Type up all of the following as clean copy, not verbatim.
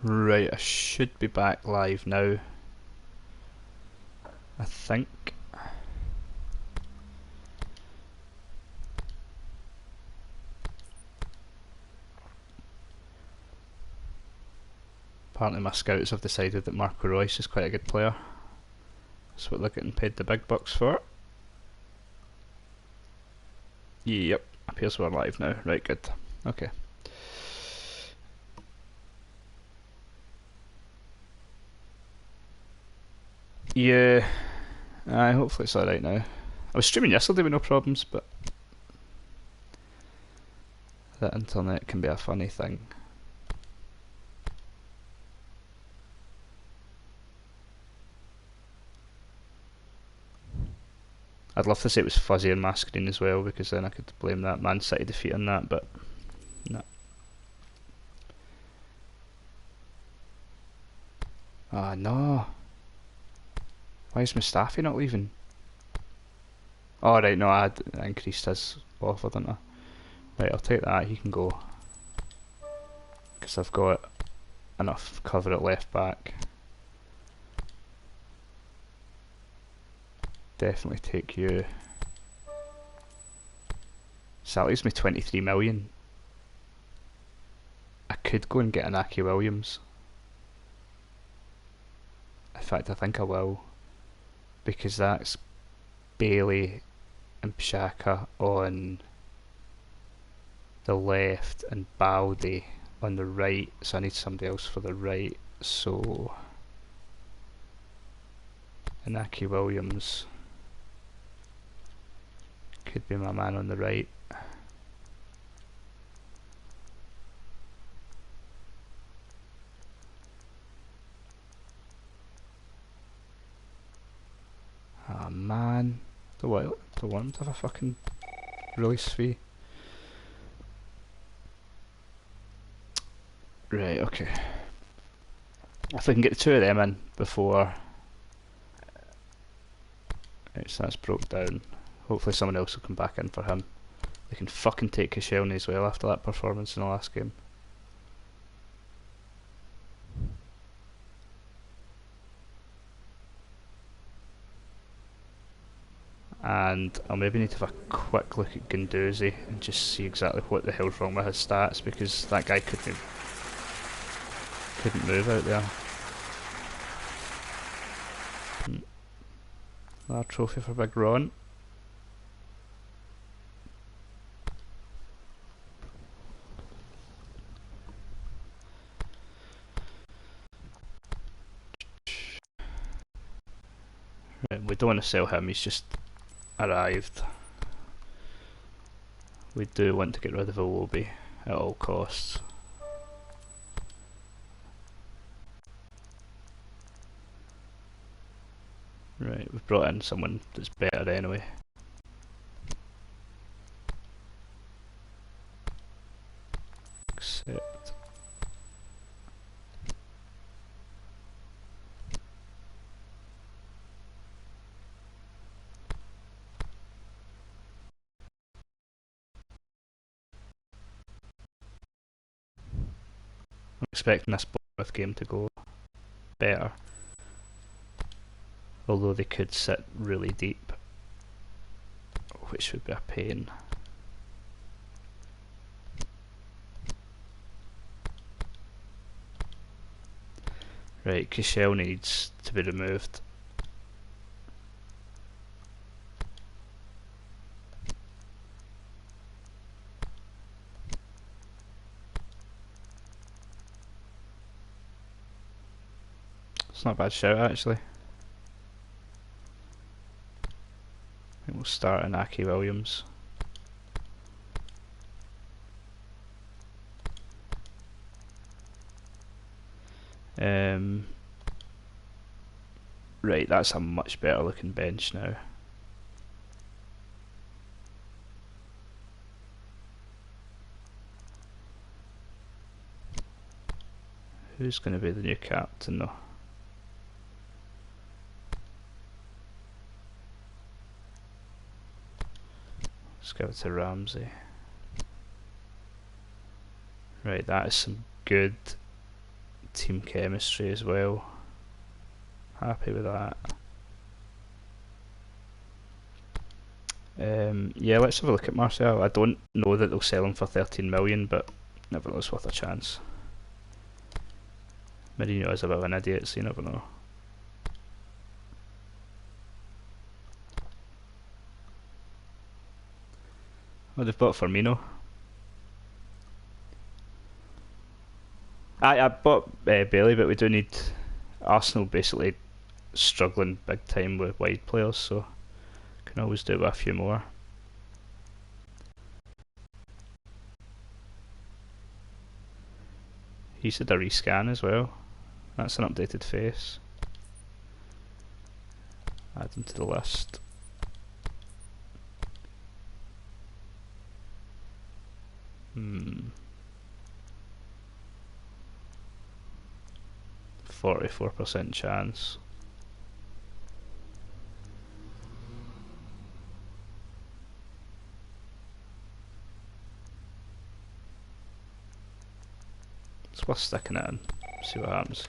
Right, I should be back live now, I think. Apparently my scouts have decided that Marco Reus is quite a good player. That's what they're getting paid the big bucks for. Yep, appears we're live now. Right, good. Okay. Yeah, hopefully it's alright now. I was streaming yesterday with no problems, but the internet can be a funny thing. I'd love to say it was fuzzy on my screen as well, because then I could blame that Man City defeat on that, but no. Ah, no. Why is Mustafi not leaving? Oh, right, no, I increased his offer, didn't I? Right, I'll take that, he can go. Because I've got enough cover at left back. Definitely take you. So that leaves me 23 million. I could go and get an Aki Williams. In fact, I think I will. Because that's Bailey and Pshaka on the left and Baldi on the right. So I need somebody else for the right. So Inaki Williams could be my man on the right. Ah, oh, man. Don't want him to have a fucking release fee. Right, okay. If we can get the two of them in before... Right, so that's broke down. Hopefully someone else will come back in for him. They can fucking take Koscielny as well after that performance in the last game. And I'll maybe need to have a quick look at Guendouzi and just see exactly what the hell's wrong with his stats, because that guy couldn't move out there. Another trophy for Big Ron. Right, we don't want to sell him, he's just arrived. We do want to get rid of Iwobi at all costs. Right, we've brought in someone that's better anyway. Accept. I'm expecting this Bournemouth game to go better, although they could sit really deep, which would be a pain. Right, Koscielny needs to be removed. It's not a bad shout actually. I think we'll start in Aki Williams. Right, that's a much better looking bench now. Who's going to be the new captain though? Let's give it to Ramsey. Right, that is some good team chemistry as well. Happy with that. Yeah, let's have a look at Marcel. I don't know that they'll sell him for 13 million, but nevertheless worth a chance. Mourinho is a bit of an idiot, so you never know. Oh, they've bought Firmino. I bought Bailey, but we do need Arsenal basically struggling big time with wide players, so can always do with a few more. He's had a rescan as well. That's an updated face. Add him to the list. Hmm. 44% chance. It's worth sticking it in. See what happens.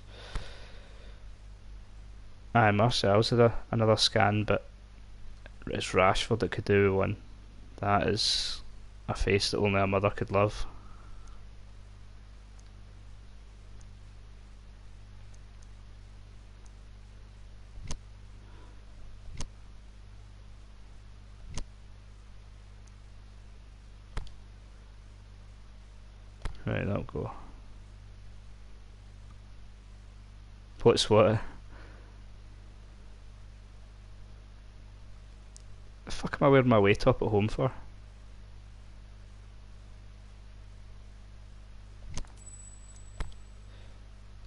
Aye, Marcel's had another scan, but it's Rashford that could do one. That is a face that only a mother could love. Right, that'll go. What's what? The fuck am I wearing my weight up at home for?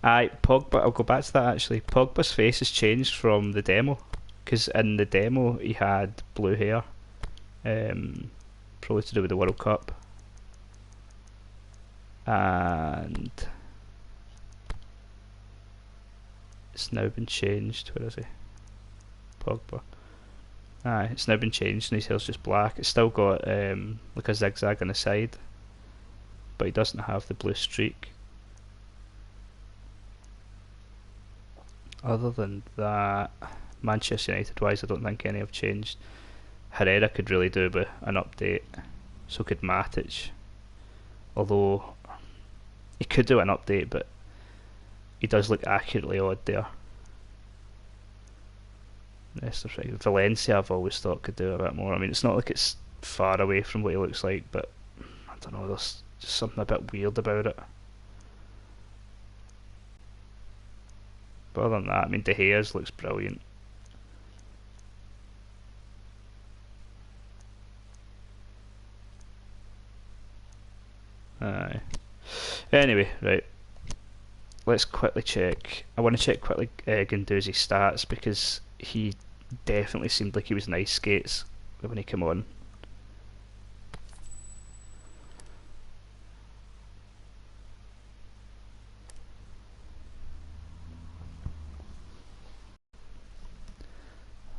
Aye, Pogba, I'll go back to that actually. Pogba's face has changed from the demo, because in the demo he had blue hair, probably to do with the World Cup. And it's now been changed. Where is he? Pogba. Aye, it's now been changed and his hair's just black. It's still got like a zigzag on the side, but he doesn't have the blue streak. Other than that, Manchester United wise, I don't think any have changed. Herrera could really do with an update, so could Matic. Although he could do an update, but he does look accurately odd there. Valencia, I've always thought could do a bit more. I mean, it's not like it's far away from what he looks like, but I don't know, there's just something a bit weird about it. But other than that, I mean, De Gea's looks brilliant. Aye. Anyway, right. Let's quickly check. I want to check quickly Guendouzi's stats, because he definitely seemed like he was nice skates when he came on.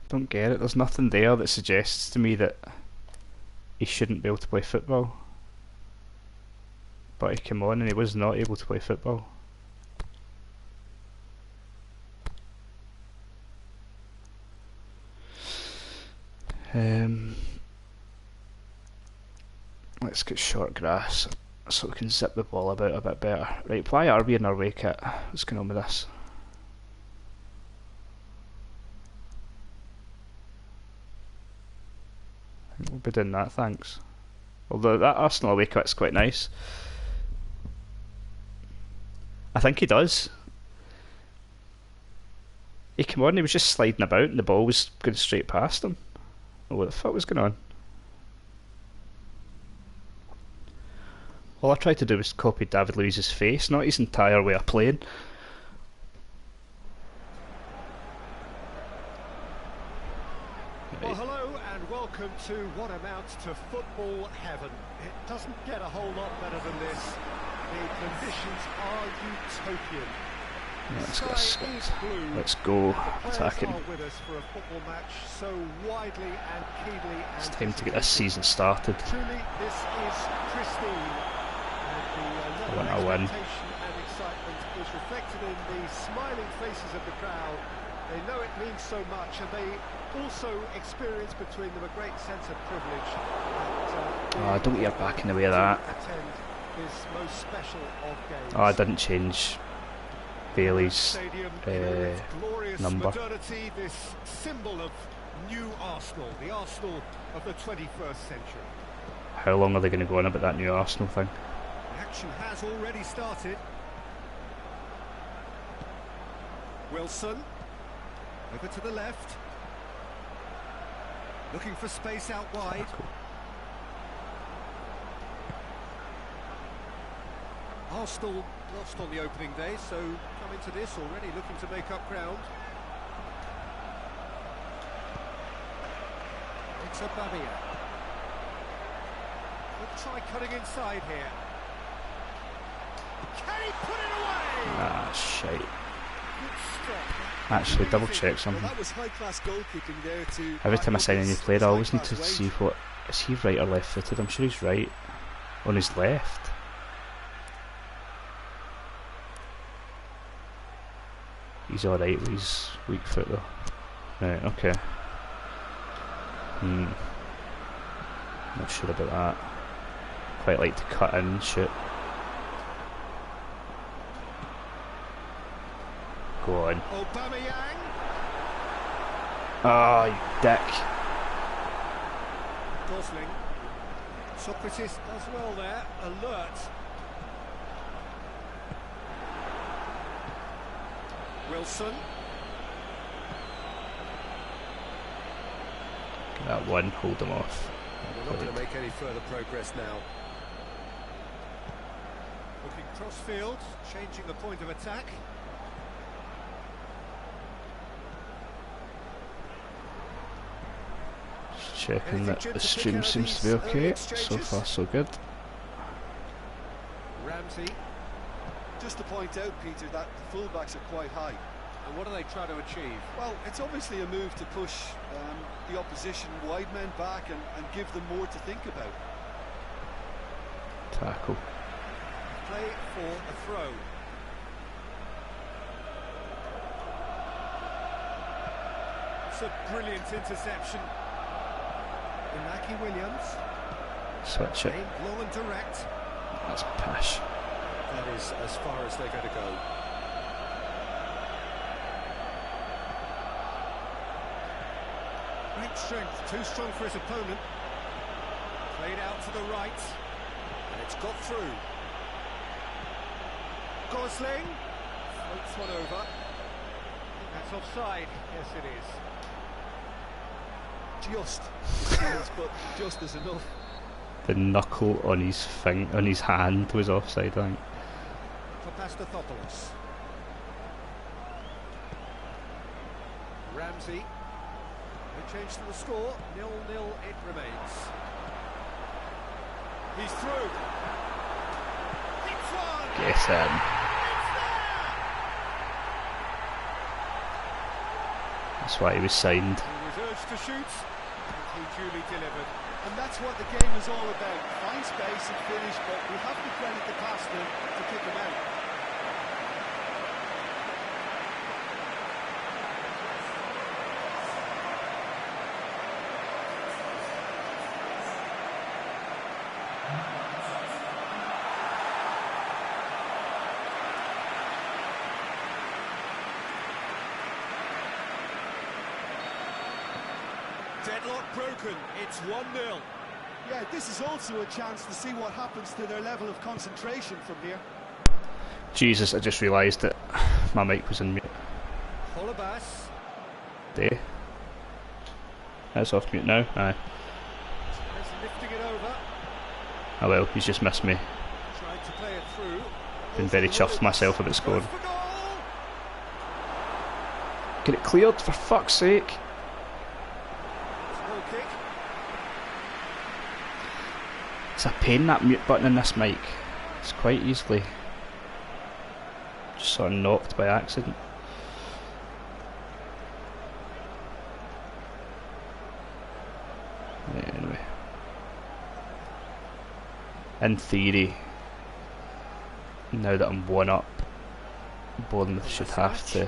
Don't get it. There's nothing there that suggests to me that he shouldn't be able to play football. But he came on and he was not able to play football. Let's get short grass so we can zip the ball about a bit better. Right, why are we in our away kit? What's going on with this? We'll be doing that, thanks. Although that Arsenal away kit's quite nice. I think he does. He came on, he was just sliding about and the ball was going straight past him. Oh, what the fuck was going on? All I tried to do was copy David Luiz's face, not his entire way of playing. Well, hello and welcome to what amounts to football heaven. It doesn't get a whole lot better than this. The conditions are utopian. Let's go attacking. So widely and keenly, it's time to get this season started. Truly, this is pristine. I want to win. excitement is reflected in the smiling faces of the crowd. They know it means so much, and they also experience between them a great sense of privilege. Oh, don't get your back in the way of that. Attend this most special of games. Oh, I didn't change Bailey's number. Modernity, this symbol of new Arsenal, the Arsenal of the 21st century. How long are they going to go on about that new Arsenal thing? The action has already started. Wilson, over to the left. Looking for space out wide. Cool. Arsenal lost on the opening day, so come into this already looking to make up ground. It's Aubameyang. We'll try cutting inside here. Can he put it away? Ah, shite. Good stop. Actually, double check something. Well, that was high-class goalkeeping there to Every time I sign a new player, I always need to high-class see what... Is he right or left-footed? I'm sure he's right. On his left. He's alright with his weak foot though. Right, okay. Not sure about that. Quite like to cut in and shoot. Go on. Aubameyang. Oh, you dick. Gosling. Socrates does well there. Alert. Wilson. Get that one, hold him off. We're not going to make any further progress now. Looking cross-field, changing the point of attack. Just checking that the stream seems to be okay. So far, so good. Ramsey. Just to point out, Peter, that the fullbacks are quite high. And what are they trying to achieve? Well, it's obviously a move to push the opposition wide men back and give them more to think about. Tackle. Play for a throw. It's a brilliant interception. Inaki Williams. Switch it. Aimed low and direct. That's pish. That is as far as they're going to go. Great strength, too strong for his opponent. Played out to the right, and it's got through. Gosling floats one over. That's offside. Yes, it is. Just, it seems, but just is enough. The knuckle on his hand was offside, I think. Papastathopoulos. Ramsey. No change to the score. 0-0 it remains. He's through. It's one. Get him. It's there. That's why he was signed. He was urged to shoot, and he duly delivered. And that's what the game is all about. Find space and finish, but we have to credit the passer to kick him out. Deadlock broken. It's 1-0. Yeah, this is also a chance to see what happens to their level of concentration from here. Jesus, I just realised that my mic was in mute. Holabas. There. That's off mute now. Aye. Is lifting it over. Oh well, he's just missed me. Tried to play it through. Been very chuffed myself about scoring. Goes for goal. Get it cleared, for fuck's sake. Small kick. It's a pain, that mute button in this mic. It's quite easily just sort of knocked by accident. Yeah, anyway. In theory, now that I'm 1-up, Bournemouth should have to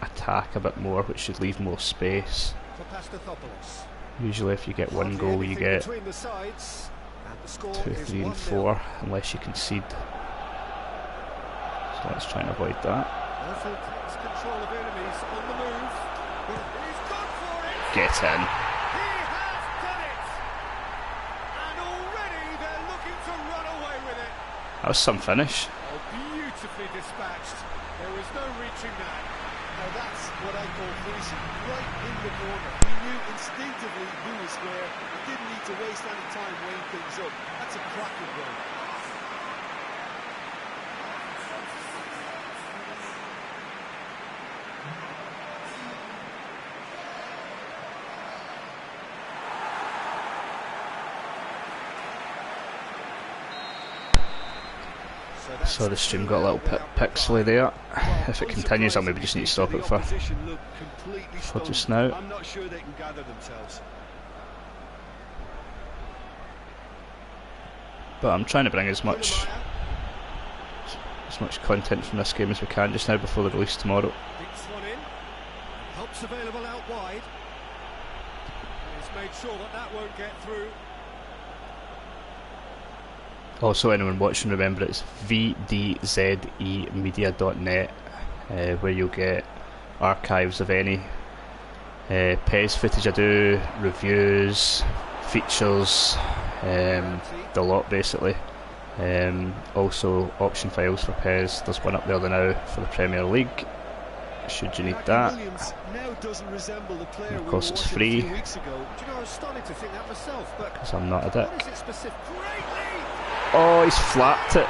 attack a bit more, which should leave more space. Usually if you get 1 goal you get 2, 3 and 4, unless you concede. So let's try and avoid that. Get in. That was some finish. Oh, beautifully dispatched. There was no reaching that. Now that's what I call finishing, right in the corner. He knew instinctively who was square. He didn't need to waste any time weighing things up. That's a cracking goal. So the stream got a little bit pixely there. If it continues, I'll maybe just need to stop it for just now. I'm not sure they can gather themselves. But I'm trying to bring as much content from this game as we can just now before the release tomorrow. Dinks one in. Help's available out wide. He's made sure that that won't get through. Also, anyone watching, remember it's vdzemedia.net, where you'll get archives of any PES footage I do, reviews, features, the lot basically. Also option files for PES. There's one up there now for the Premier League, should you need that. And of course it's free, because I'm not a dick. Oh, he's flapped it.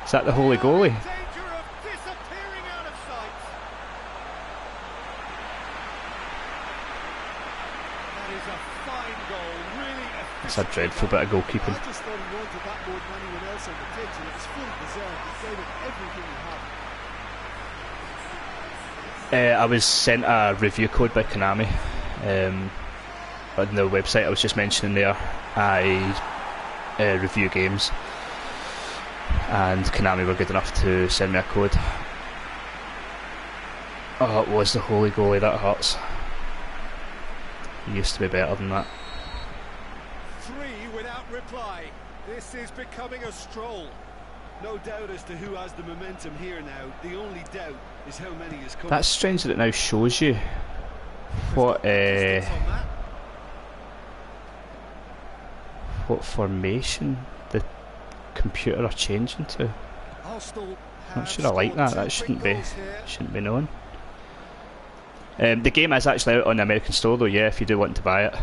Is that the holy goalie? That's a dreadful bit of goalkeeping. I was sent a review code by Konami. On the website I was just mentioning there, I review games, and Konami were good enough to send me a code. Oh, it was the holy goalie, that hurts. He used to be better than that. 3 without reply. This is becoming a stroll. No doubt as to who has the momentum here now. The only doubt is how many is coming. That's strange that it now shows you what formation the computer are changing to. I'm not sure I like that. That shouldn't be known. The game is actually out on the American store though, yeah, if you do want to buy it.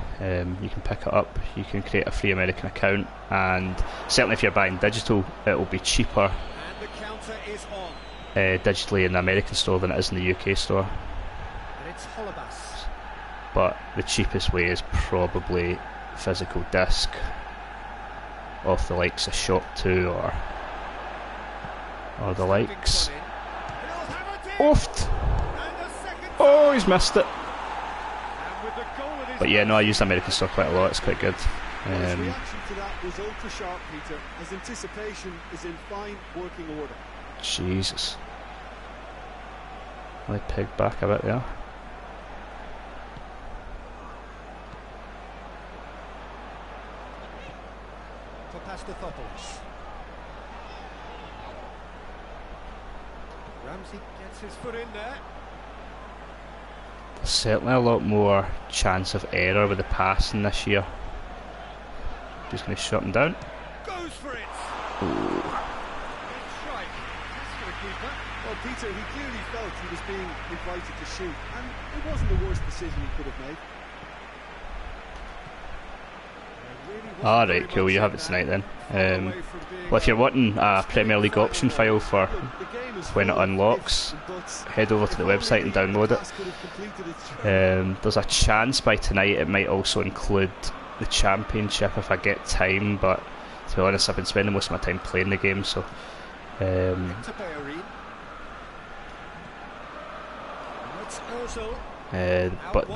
You can pick it up, you can create a free American account, and certainly if you're buying digital, it will be cheaper digitally in the American store than it is in the UK store. But the cheapest way is probably physical disc, off the likes of Shop 2 or the likes. Oft! Oh, he's missed it. But yeah, no, I use the American store quite a lot, it's quite good. His reaction to that was ultra sharp, Peter. His anticipation is in fine working order. Jesus. I pegged back a bit there. Ramsey gets his foot in there. There's certainly a lot more chance of error with the passing this year. Just going to shut him down. Goes for it. Ooh. Strike. That's for the keeper. Well, Peter, he clearly felt he was being invited to shoot, and it wasn't the worst decision he could have made. Alright, cool, you have it tonight then. Well, if you're wanting a Premier League option file for when it unlocks, head over to the website and download it. There's a chance by tonight it might also include the Championship if I get time, but to be honest I've been spending most of my time playing the game, so but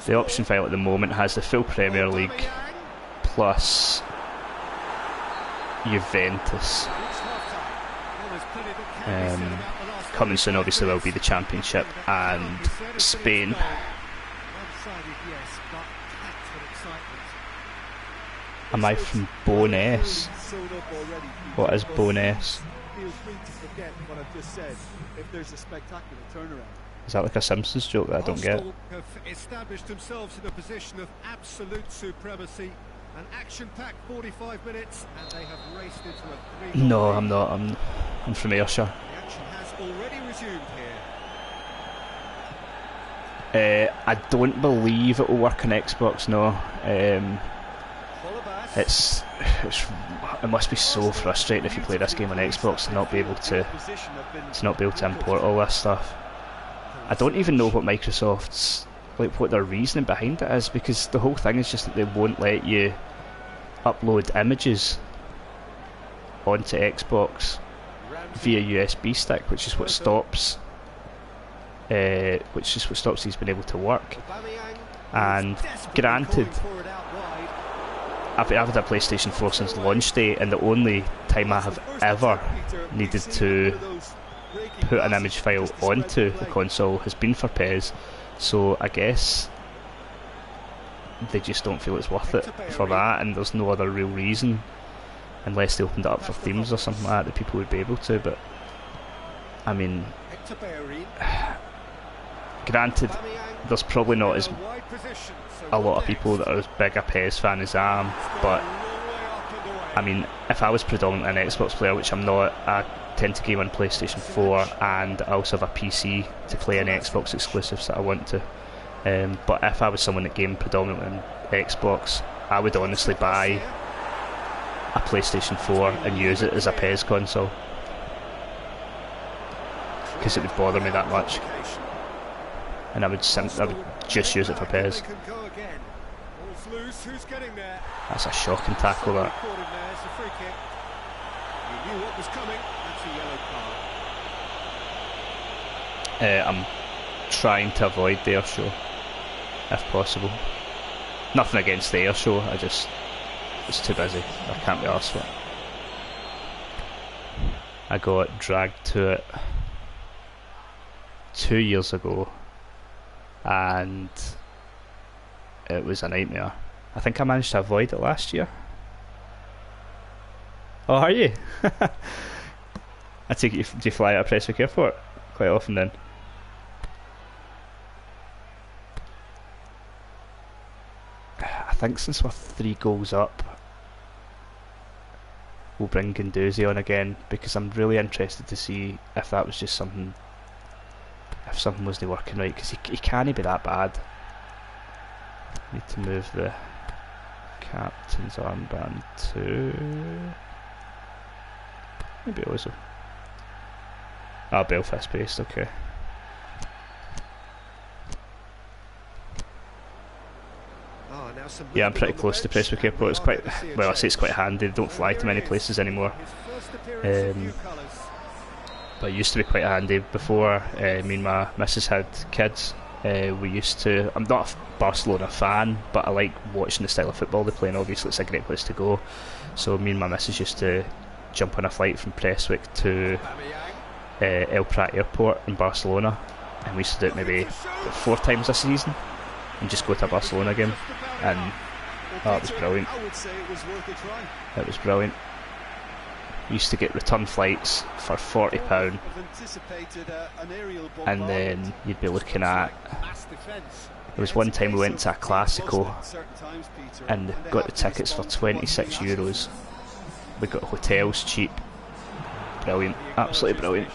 the option file at the moment has the full Premier League, plus Juventus. Coming soon obviously will be the Championship and Spain. Am I from Bowness? What is Bowness? Feel free to forget what I've just said if there's a spectacular turnaround. Is that like a Simpsons joke that I don't get? Arsenal have established themselves in a position of absolute supremacy. An action-packed 45 minutes, and they have raced into a 3-goal No, lead. I'm not. I'm from Ayrshire. The action has already resumed here. I don't believe it will work on Xbox. No. Holebas. It must be so frustrating if you play this game on Xbox to not be able to import all this stuff. I don't even know what Microsoft's, like, what their reasoning behind it is, because the whole thing is just that they won't let you upload images onto Xbox via USB stick, which is what stops these being able to work. And granted, I've had a PlayStation 4 since launch day, and the only time I have ever needed to put an image file onto the console has been for PES, so I guess they just don't feel it's worth it for that, and there's no other real reason, unless they opened it up for themes or something like that people would be able to. But I mean, granted, there's probably not as a lot of people that are as big a PES fan as I am, but I mean, if I was predominantly an Xbox player, which I'm not, I tend to game on PlayStation 4, and I also have a PC to play any Xbox exclusives that I want to. But if I was someone that gamed predominantly on Xbox, I would honestly buy a PlayStation 4 and use it as a PES console, because it would bother me that much, and I would just use it for PES. That's a shocking tackle, that. I'm trying to avoid the air show if possible. Nothing against the air show, it's too busy. I can't be arsed for it. I got dragged to it 2 years ago, and it was a nightmare. I think I managed to avoid it last year. Oh, are you? I take it do you fly out of Prestwick Airport quite often then? I think since we're 3 goals up, we'll bring Guendouzi on again, because I'm really interested to see if that was just something, if something wasn't working right, because he can't be that bad. Need to move the captain's armband to maybe also. Ah, Belfast based, okay. Yeah, I'm pretty close to Prestwick Airport. It's quite, well, I say it's quite handy. They don't fly to many places anymore. But it used to be quite handy before me and my missus had kids. We used to, I'm not a Barcelona fan, but I like watching the style of football they play, and obviously it's a great place to go. So me and my missus used to jump on a flight from Prestwick to El Prat Airport in Barcelona, and we used to do it maybe 4 times a season and just go to a Barcelona game, and oh, it was brilliant. It was brilliant. We used to get return flights for £40, and then you'd be looking at, there was one time we went to a Classico and got the tickets for €26. We got hotels cheap. Brilliant, absolutely brilliant.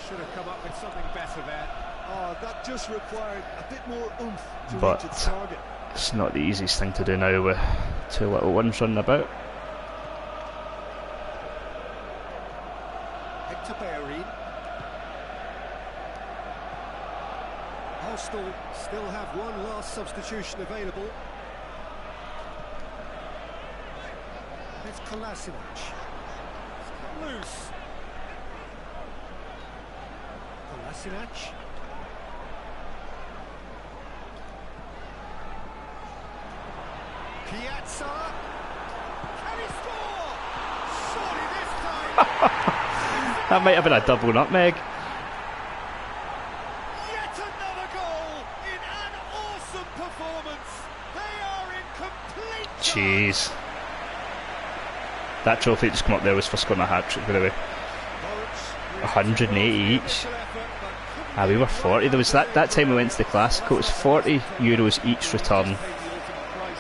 But it's not the easiest thing to do now with 2 little ones running about. Arsenal still have one last substitution available. It's Kolasinac. Loose. Kolasinac. Piazza. That might have been a double nutmeg. Yet another goal in an awesome performance. They are in complete Jeez. That trophy just come up there was for scoring a hat-trick, by the way. 180 each. Ah, we were 40. There was that time we went to the Classico, it was €40 each return,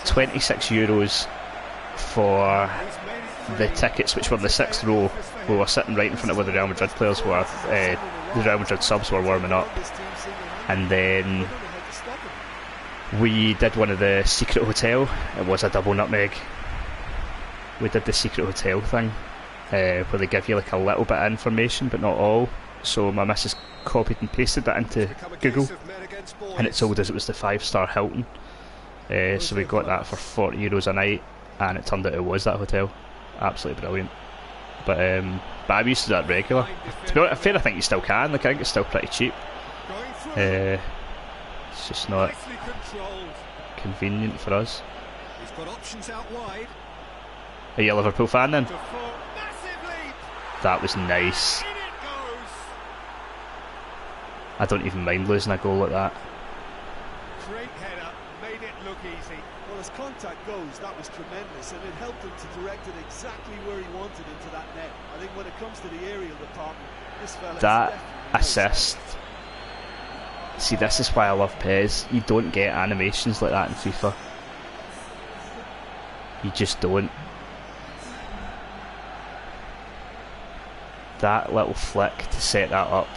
€26 for the tickets, which were in the 6th row. We were sitting right in front of where the Real Madrid players were, the Real Madrid subs were warming up, and then we did one of the secret hotel. It was a double nutmeg. We did the secret hotel thing, where they give you like a little bit of information but not all. So my missus copied and pasted that into Google, and it told us it was the 5-star Hilton. So we got that for €40 a night, and it turned out it was that hotel. Absolutely brilliant. But I'm used to that regular. To be honest, I think you still can. Like, I think it's still pretty cheap. It's just not convenient for us. He's got options out wide. Are you a Liverpool fan then? That was nice. I don't even mind losing a goal like that. Great header, made it look easy. Well, as contact goes, that was tremendous, and it helped him to direct it exactly where he wanted into that net. I think when it comes to the aerial department, this fella that assist. See, this is why I love PES. You don't get animations like that in FIFA. You just don't. That little flick to set that up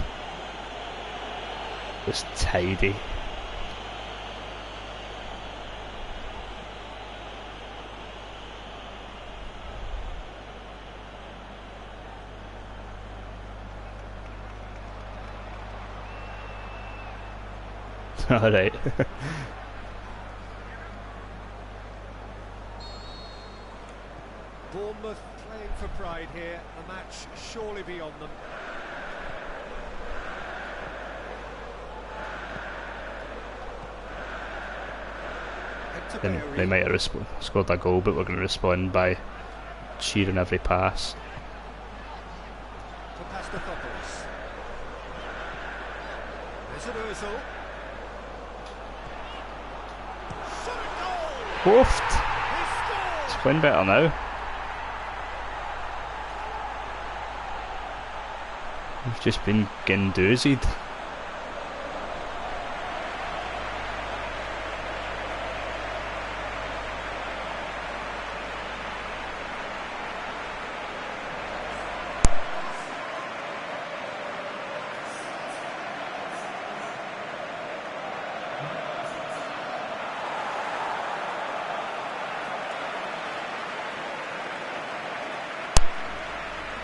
was tidy. Alright. Bournemouth playing for pride here, a match surely beyond them. They might have scored a goal, but we're going to respond by cheering every pass. Woofed! It's playing better now. We've just been gendoozied.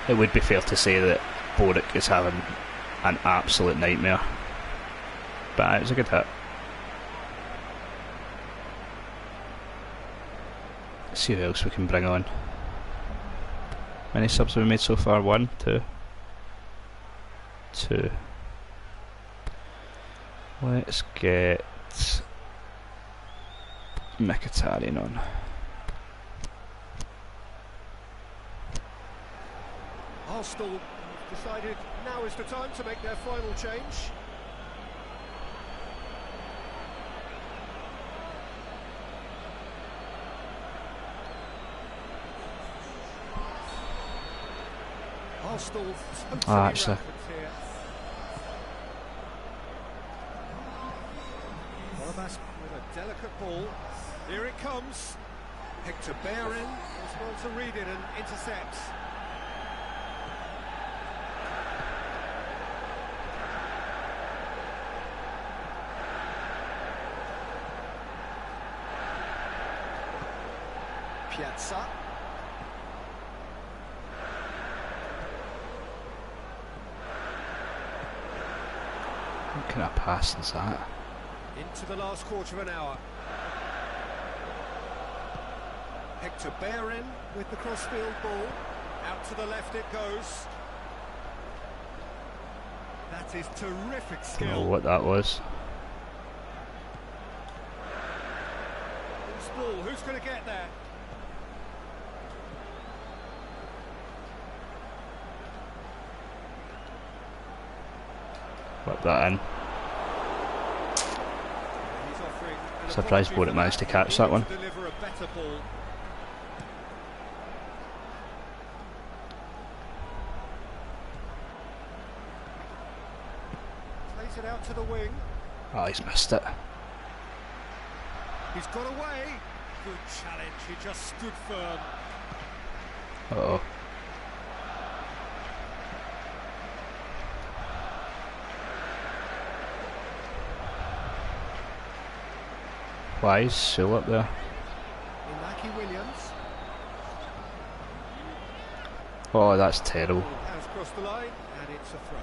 It would be fair to say that Boric is having an absolute nightmare, but it was a good hit. Let's see who else we can bring on. Many subs have we made so far? 1, 2. Let's get Mkhitaryan on. Arsenal decided now is the time to make their final change. Arsenal totally actually. here. Wallace with a delicate ball. Here it comes. Hector Bellerin as well to read it and intercept. Piazza. What kind of pass is that? Into the last quarter of an hour. Hector Bellerin with the cross-field ball. Out to the left it goes. That is terrific skill. Don't know what that was. Loose ball, who's going to get there? Whip that in. He's offering an Surprised apology Borat for managed to that. catch He that needed one. to deliver a better ball. Plays it out to the wing. Oh, he's missed it. He's got away. Good challenge. He just stood firm. Uh-oh. Why is Sewell up there? Inaki Williams. Oh, that's terrible. Has crossed the line, and it's a throw.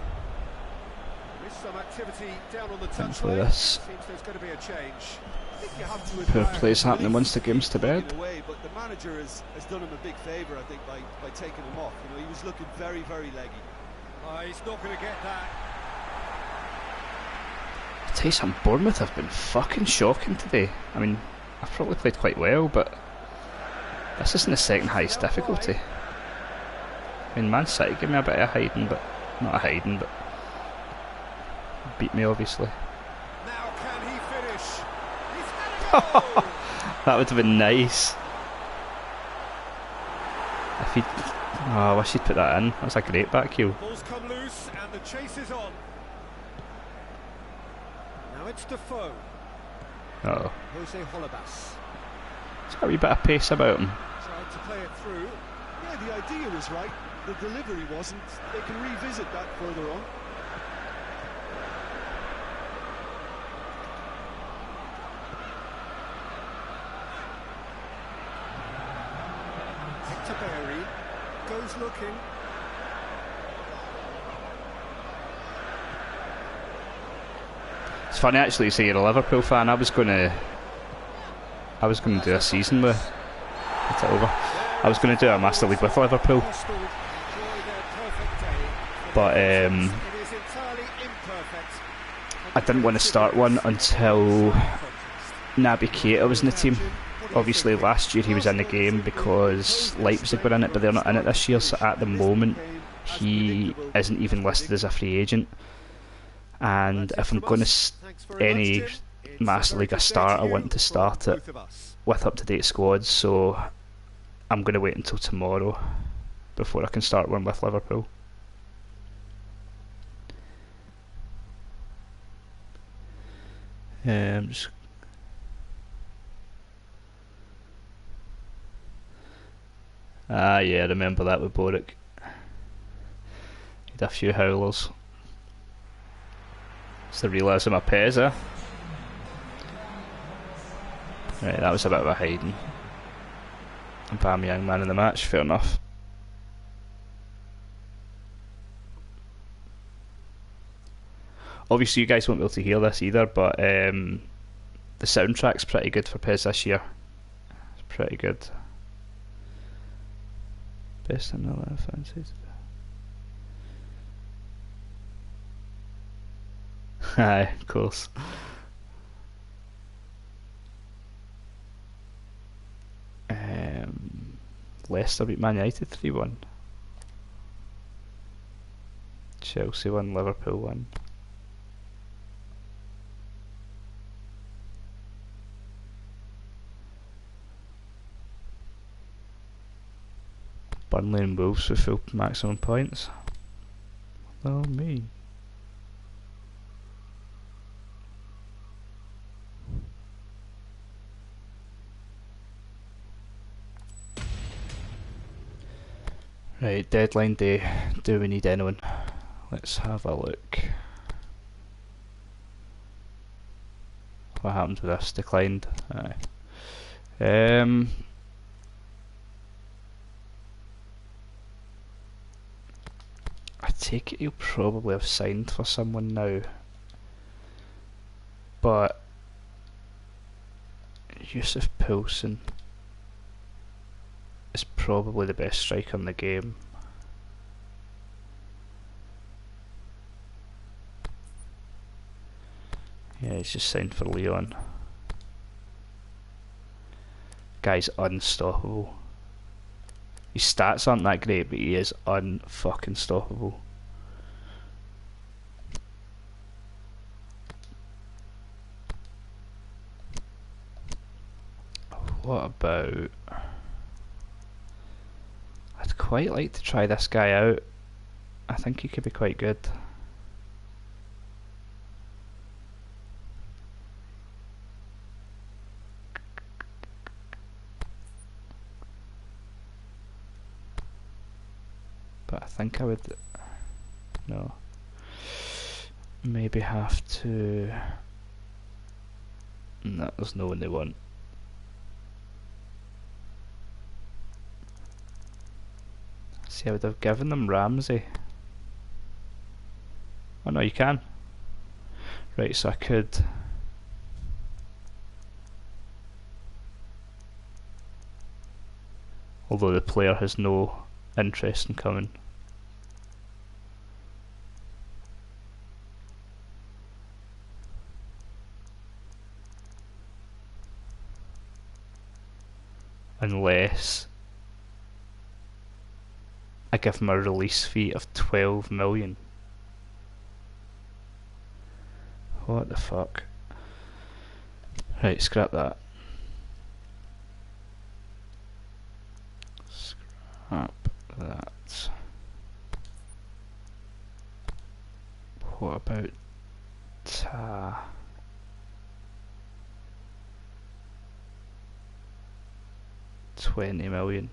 There is some activity down on the Thankfully touchline. this Seems there's going to be a change. I think you have to poor admire play's him. happening once the game's to bed. Looking away, but the manager has done him a big favour, I think, by taking him off. You know, he was looking very, very leggy. He's not going to get that. I tell you something, Bournemouth have been fucking shocking today. I mean, I've probably played quite well, but this isn't the second highest difficulty. I mean, Man City gave me a bit of a hiding, but not a hiding, but beat me obviously. Now can he finish? He's had a goal! That would have been nice. If he, oh, I wish he'd put that in. That's a great back heel. Ball's come loose and the chase is on. Now it's Defoe. Oh, Jose Holebas he's got a wee bit of pace about him. tried to play it through. Yeah, the idea was right. The delivery wasn't. They can revisit that further on. Hector Berry goes looking. It's funny actually, you say you're a Liverpool fan. I was gonna do a season with. It's over. I was gonna do a Master League with Liverpool, Arsenal enjoy their perfect day. but It is entirely imperfect. I didn't want to start one until Naby Keita was in the team. Obviously last year he was in the game because Leipzig were in it, but they're not in it this year, so at the moment he isn't even listed as a free agent. And if I'm going to any Master League I start, I want to start it with up-to-date squads, so I'm going to wait until tomorrow before I can start one with Liverpool. Just yeah, I remember that with Boric. He had a few howlers. It's the realism of PES, eh? Right, that was a bit of a hiding. Aubameyang man in the match, fair enough. Obviously you guys won't be able to hear this either, but the soundtrack's pretty good for PES this year. It's pretty good. Best in the live fancies. Aye, of course. Leicester beat Man United 3-1. Chelsea won, Liverpool won. Burnley and Wolves with full maximum points. Oh me. Right, deadline day. Do we need anyone? Let's have a look. What happened with this? Declined. Aye. I take it he'll probably have signed for someone now. But Yusuf Poulsen is probably the best striker in the game. Yeah, he's just signed for Lyon. Guy's unstoppable. His stats aren't that great, but he is unfucking stoppable. What about... I'd quite like to try this guy out. I think he could be quite good. But I think I would... No. Maybe have to... No, there's no one they want. See, I would have given them Ramsey. Oh no, you can. Right, so I could... Although the player has no interest in coming. Unless I give him a release fee of 12 million. What the fuck? Right, scrap that. Scrap that. What about 20 million?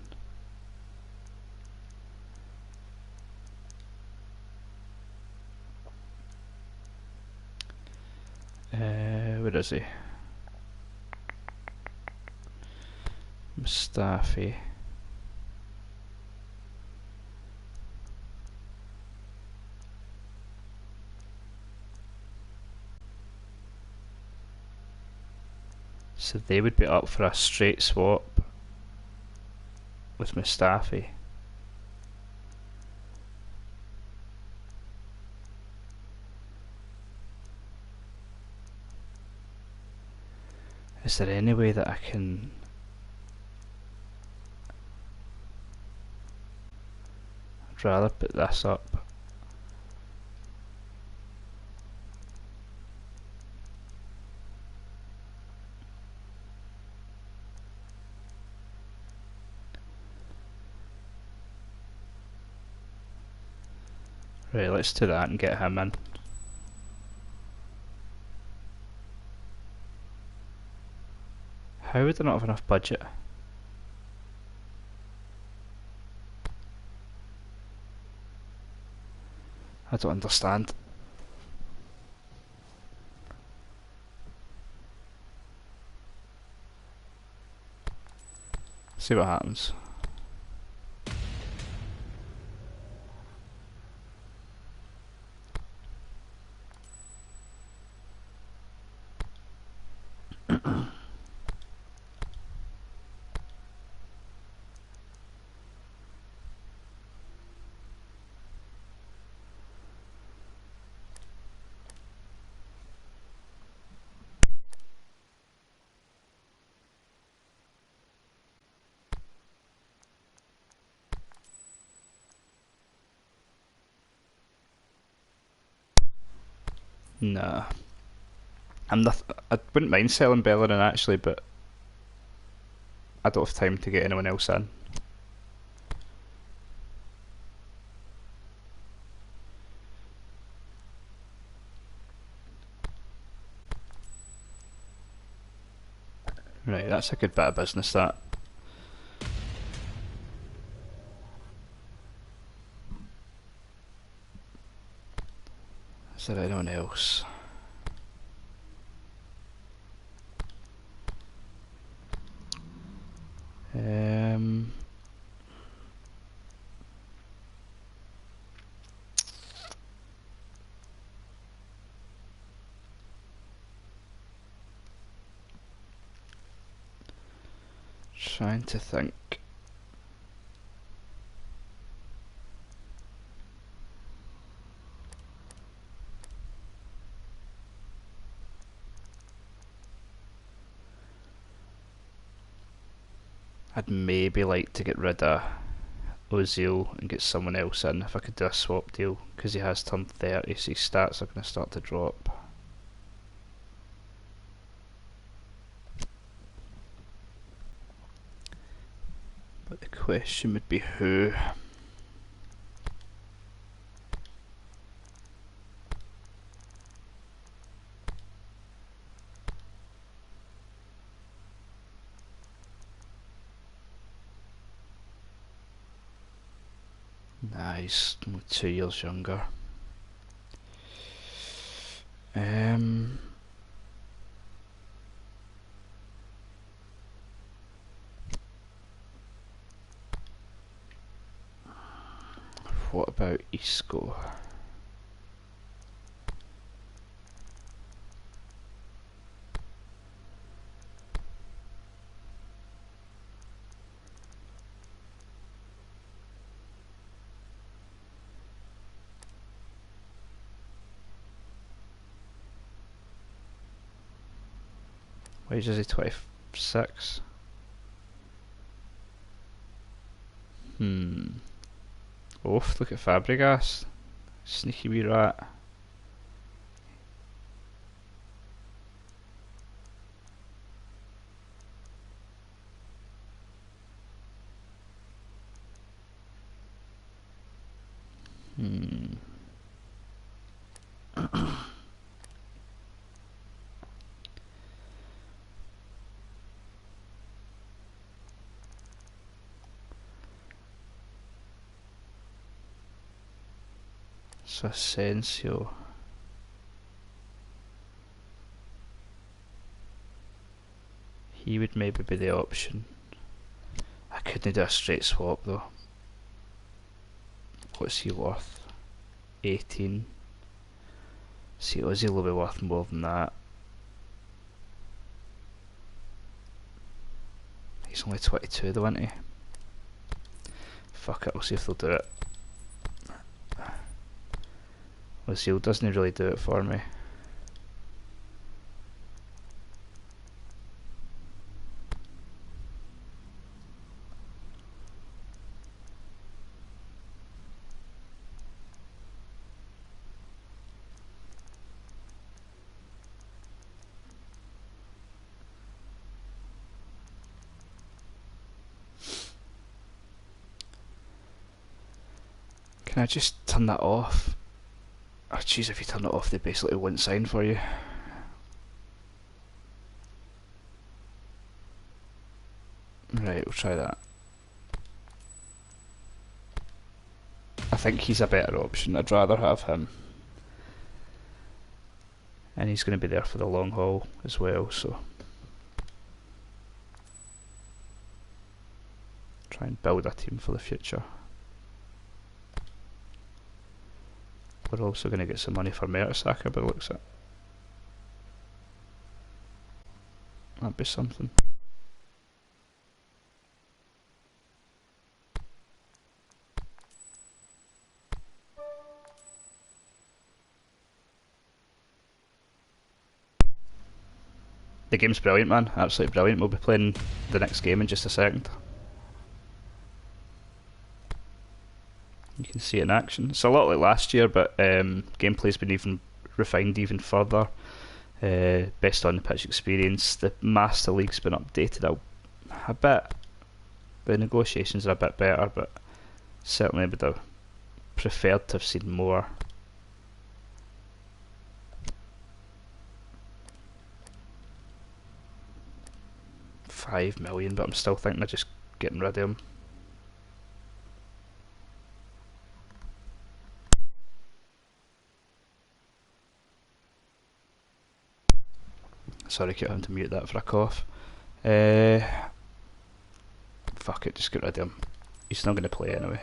Where is he? Mustafi. So they would be up for a straight swap with Mustafi. Is there any way that I can... I'd rather put this up. Right, let's do that and get him in. How would I not have enough budget? I don't understand. See what happens. Nah. I wouldn't mind selling Bellerin actually, but I don't have time to get anyone else in. Right, that's a good bit of business, that. Is there anyone else? Trying to think. I'd maybe like to get rid of Ozil and get someone else in if I could do a swap deal, because he has turned 30, so his stats are going to start to drop. But the question would be who? Nah, he's only 2 years younger. What about Isco? Why is he 26? Oof, look at Fabregas. Sneaky wee rat. So Asensio. He would maybe be the option. I couldn't do a straight swap though. What's he worth? 18. See, Ozil will be worth more than that. He's only 22 though, isn't he? Fuck it, we'll see if they'll do it. Ozil doesn't really do it for me. Can I just turn that off? Oh jeez, if you turn it off they basically won't sign for you. Right, we'll try that. I think he's a better option. I'd rather have him. And he's going to be there for the long haul as well, so try and build a team for the future. We're also going to get some money for Mertesacker by the looks of it. That'd be something. The game's brilliant, man. Absolutely brilliant. We'll be playing the next game in just a second. You can see it in action. It's a lot like last year, but gameplay's been even refined even further. Best on the pitch experience. The Master League's been updated a bit. The negotiations are a bit better, but certainly would have preferred to have seen more. $5 million, but I'm still thinking of just getting rid of him. Sorry, keep having to mute that for a cough. Fuck it, just get rid of him. He's not going to play anyway.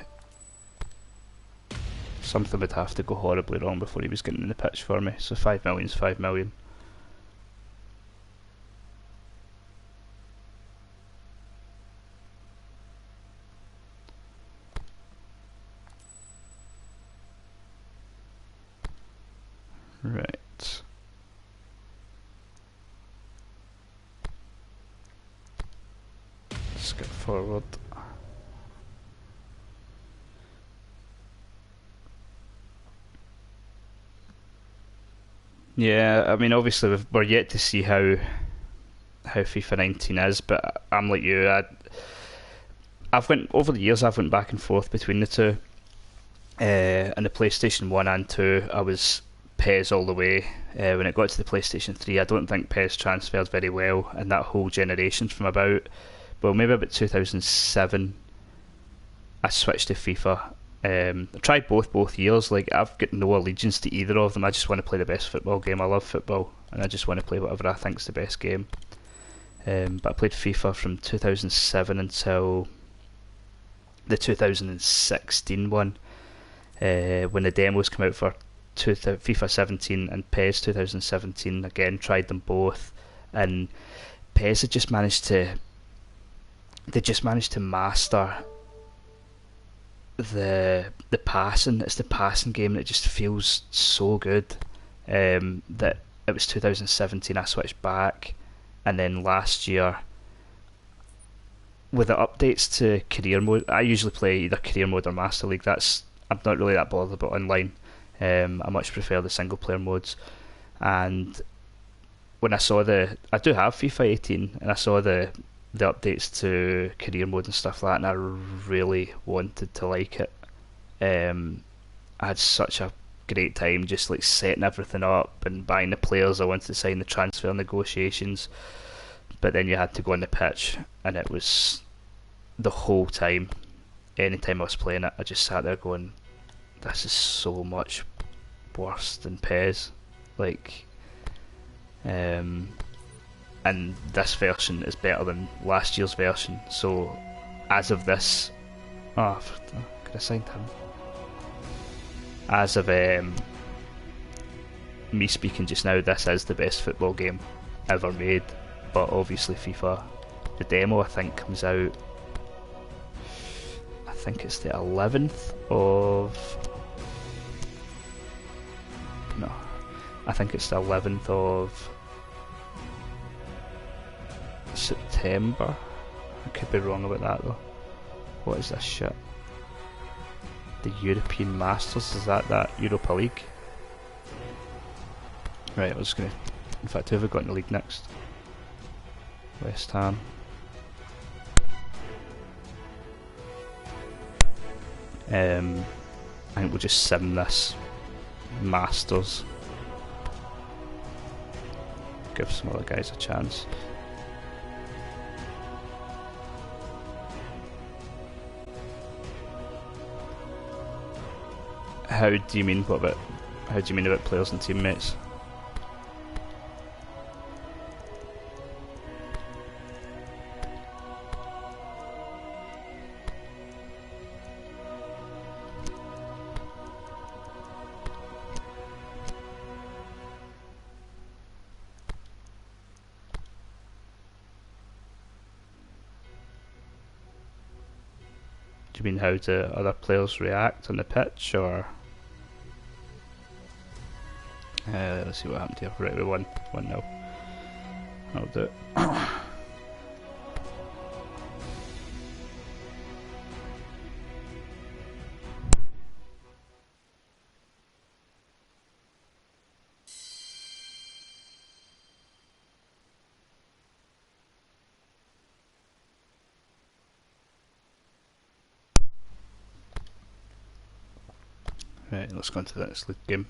Something would have to go horribly wrong before he was getting in the pitch for me, so 5 million's 5 million. Right. Skip forward. Yeah, I mean, obviously we're yet to see how FIFA 19 is, but I'm like you. I've went over the years. I've went back and forth between the two. And the PlayStation 1 and 2, I was PES all the way. When it got to the PlayStation 3, I don't think PES transferred very well, and that whole generation from maybe about 2007, I switched to FIFA. I tried both years. Like, I've got no allegiance to either of them. I just want to play the best football game. I love football, and I just want to play whatever I think's the best game. But I played FIFA from 2007 until the 2016 one, when the demos came out for FIFA 17 and PES 2017. Again, tried them both, and PES had just managed to master the passing. It's the passing game that just feels so good. That it was 2017 I switched back, and then last year with the updates to career mode, I usually play either career mode or Master League. I'm not really that bothered about online. I much prefer the single player modes. And when I do have FIFA 18, and I saw the updates to career mode and stuff like that, and I really wanted to like it. I had such a great time just like setting everything up and buying the players I wanted to sign, the transfer negotiations. But then you had to go on the pitch, and it was the whole time. Anytime I was playing it, I just sat there going, "This is so much worse than PES." Like, and this version is better than last year's version. So, as of this, could I signed him? As of me speaking just now, this is the best football game ever made. But obviously FIFA, the demo I think comes out, I think it's the 11th of, no, I think it's the 11th of September. I could be wrong about that though. What is this shit? The European Masters, is that Europa League? Right, I was gonna, in fact, who have we got in the league next? West Ham. I think we'll just sim this Masters. Give some other guys a chance. How do you mean about players and teammates? Do you mean how do other players react on the pitch, or? Let's see what happened here. Right, we won 1-0. I'll do it. Right, let's go into the next league game.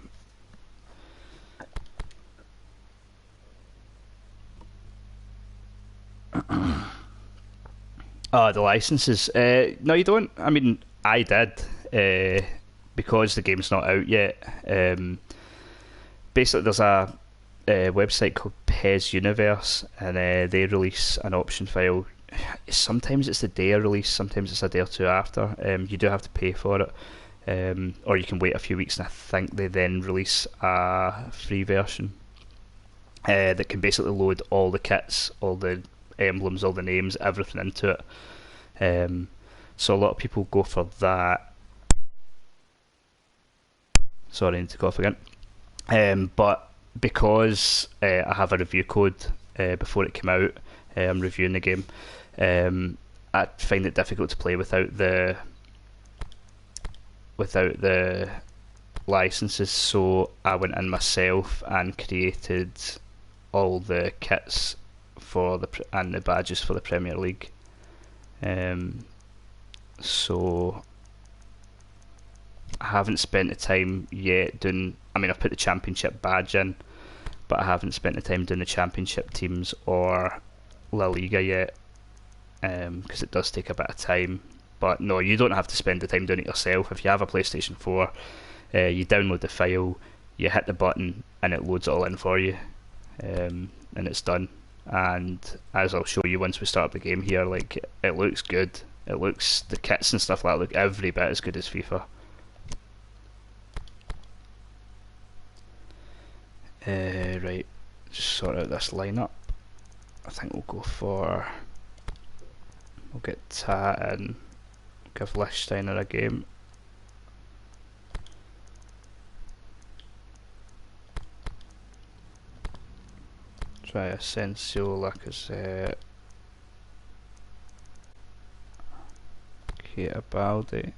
Oh, the licenses. No, you don't. I mean, I did, because the game's not out yet. Basically, there's a website called PES Universe, and they release an option file. Sometimes it's the day of release, sometimes it's a day or two after. You do have to pay for it, or you can wait a few weeks, and I think they then release a free version that can basically load all the kits, all the emblems, all the names, everything into it. So a lot of people go for that. Sorry, I need to cough again. But because I have a review code before it came out, I'm reviewing the game. I find it difficult to play without the licenses, so I went in myself and created all the kits and the badges for the Premier League. So I haven't spent the time yet doing. I mean, I've put the championship badge in, but I haven't spent the time doing the championship teams or La Liga yet, because it does take a bit of time. But no, you don't have to spend the time doing it yourself. If you have a PlayStation 4, you download the file, you hit the button, and it loads it all in for you, and it's done. And as I'll show you once we start the game here, like, it looks good. It looks, the kits and stuff like that look every bit as good as FIFA. Right, just sort out this lineup. I think we'll go for, we'll get Tat in, give Lichtsteiner a game. Try Asensio, Lacazette, Keita, Baldi.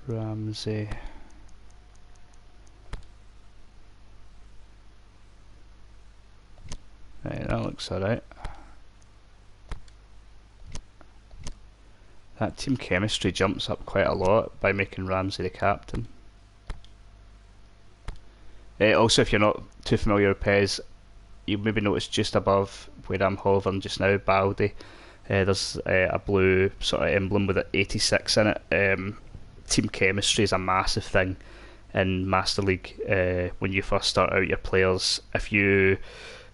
Ramsey. Right, that looks alright. That team chemistry jumps up quite a lot by making Ramsey the captain. Also, if you're not too familiar with PES, you maybe notice just above where I'm hovering just now, Baldi, there's a blue sort of emblem with an 86 in it. Team chemistry is a massive thing in Master League. When you first start out your players, if you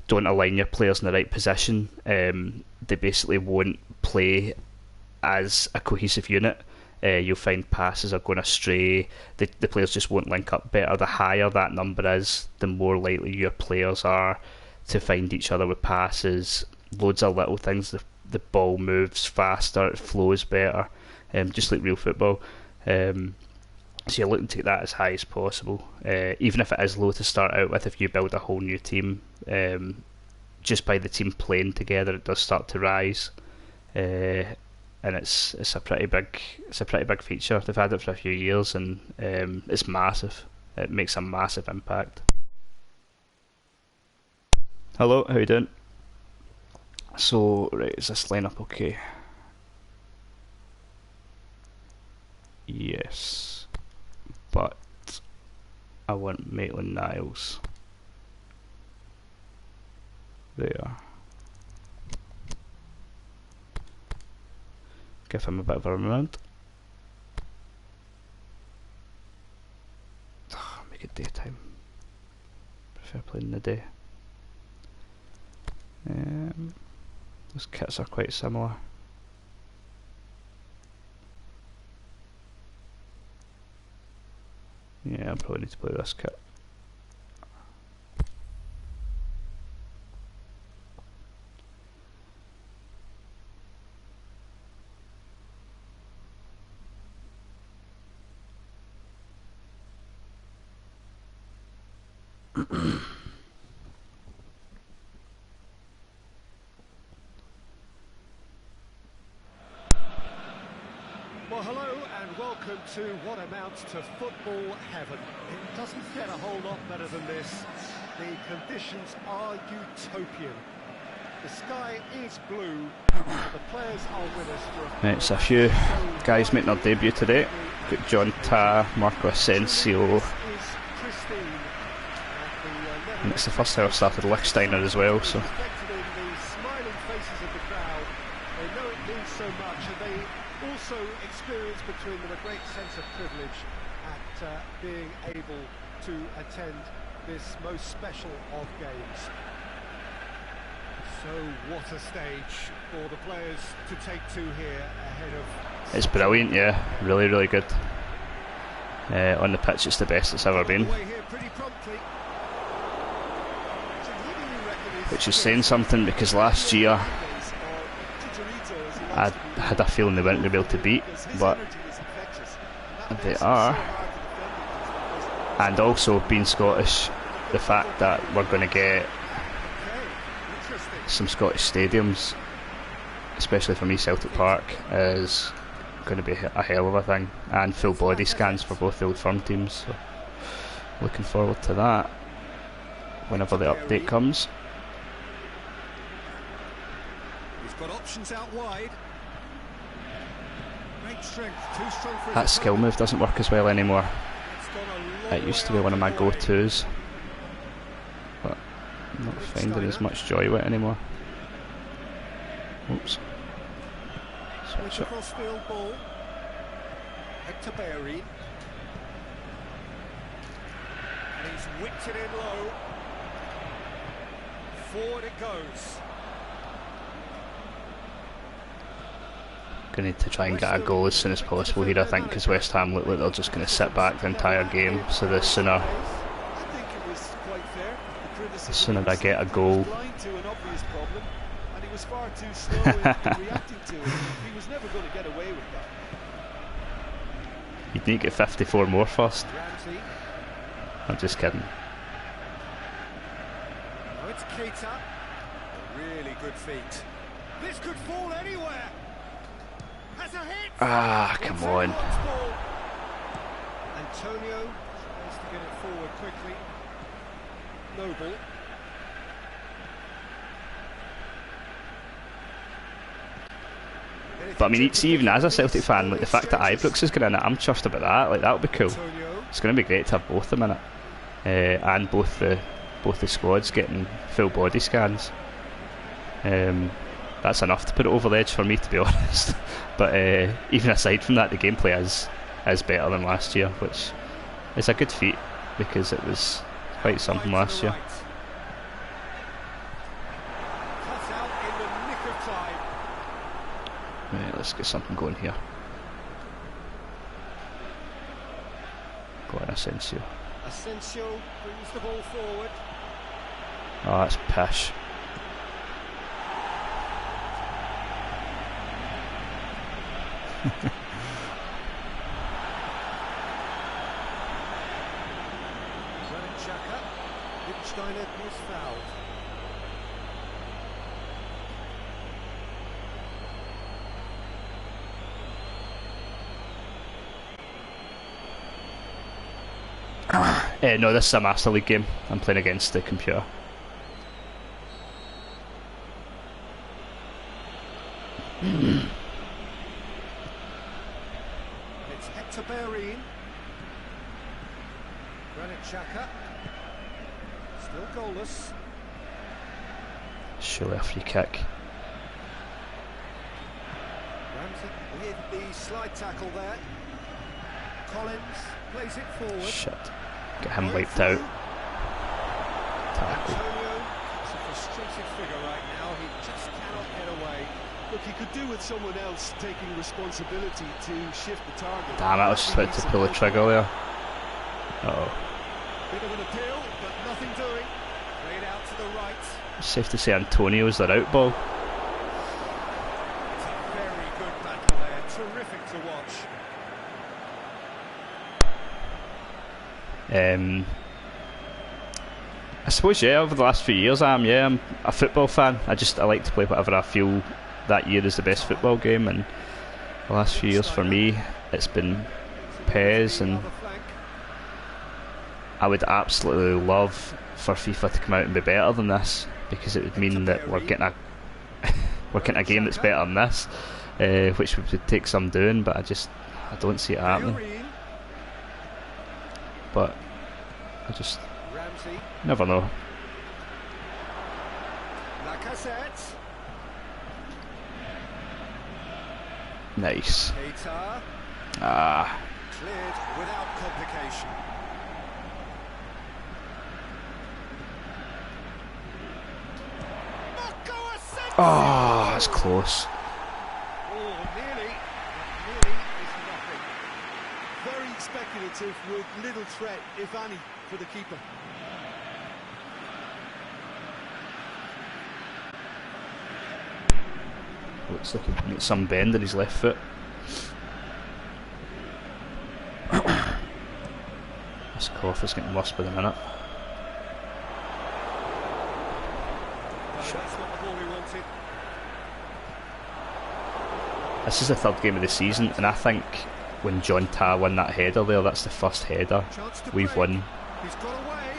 don't align your players in the right position, they basically won't play as a cohesive unit. You'll find passes are going astray, the players just won't link up better. The higher that number is, the more likely your players are to find each other with passes, loads of little things. The ball moves faster, it flows better, just like real football. So you're looking to get that as high as possible, even if it is low to start out with. If you build a whole new team, just by the team playing together, it does start to rise, and it's a pretty big feature. They've had it for a few years, and it's massive. It makes a massive impact. Hello, how you doing? So right, is this lineup okay? Yes, but I want Maitland-Niles there. Give him a bit of a run. Make it daytime. Prefer playing in the day. Those kits are quite similar. Yeah, I probably need to play this kit. Well, hello and welcome to what amounts to football heaven. It doesn't get a whole lot better than this. The conditions are utopian. The sky is blue, the players are winners for a... Right, so a few guys making their debut today. Got John Ta, Marco Asensio, and it's the first time I've started Lichtsteiner as well, so... Also experience between them a great sense of privilege at being able to attend this most special of games. So what a stage for the players to take to here ahead of... It's brilliant, yeah, really good. On the pitch it's the best it's ever been. Which is saying something, because last year I had a feeling they weren't going to be able to beat, but they are. And also, being Scottish, the fact that we're going to get some Scottish stadiums, especially for me, Celtic Park, is going to be a hell of a thing, and full body scans for both the Old Firm teams, so looking forward to that whenever the update comes. got options out wide. Great strength, too strong for That skill move doesn't work as well anymore. It used to be one of my go-tos, but I'm not finding as much joy with it anymore. Oops. Switch up. Crossfield ball. Hector Bellerin. And he's whipped it in low. Forward it goes. Going to need to try and get a goal as soon as possible here, I think, because West Ham look like they're just going to sit back the entire game. So the sooner I get a goal. He was far too slow in reacting to it. He was never going to get away with that. You'd need to get 54 more first. Ramsey. I'm just kidding. Oh, it's Keita. Really good feet. This could fall anywhere. Has a hit. Ah, come on. Antonio tries to get it forward quickly. Noble. But I mean, see, even as a Celtic fan, like the fact that Ibrox is going in it, I'm chuffed about that. Like that would be cool. It's going to be great to have both of them in it, and both the squads getting full body scans. That's enough to put it over the edge for me, to be honest. But even aside from that, the gameplay is better than last year, which is a good feat because it was quite something last year. Right, let's get something going here. Go on, Asensio. Asensio brings the ball forward. Oh, that's pish. Steiner was fouled. No, this is a Master League game. I'm playing against the computer. It's Hector Bellerin. Granit Xhaka. Still goalless. Surely a free kick. Ramsey with the slide tackle there. Collins plays it forward. Shit. Get him wiped out. Tackle. Antonio is a frustrated figure right now. He just cannot get away. Look, he could do with someone else taking responsibility to shift the target. Damn it, I was just about to pull the trigger there. Uh-oh. Bit of an appeal, but nothing doing. Played out to the right. It's safe to say Antonio's their out ball. It's a very good battle there. Terrific to watch. I suppose, yeah, over the last few years I'm a football fan. I like to play whatever I feel that year is the best football game, and the last few years for me it's been PES, and I would absolutely love for FIFA to come out and be better than this, because it would mean that we're getting a game that's better than this, which would take some doing, but I don't see it happening. But I just never know. Nice. Ah. Cleared without complication. Oh, that's close. Oh, nearly is nothing. Very speculative with little threat, if any, for the keeper. Looks like he got some bend in his left foot. This cough is getting worse by the minute. That's not the ball we wanted. This is the third game of the season, and I think when John Ta won that header there, that's the first header we've won. He's got away.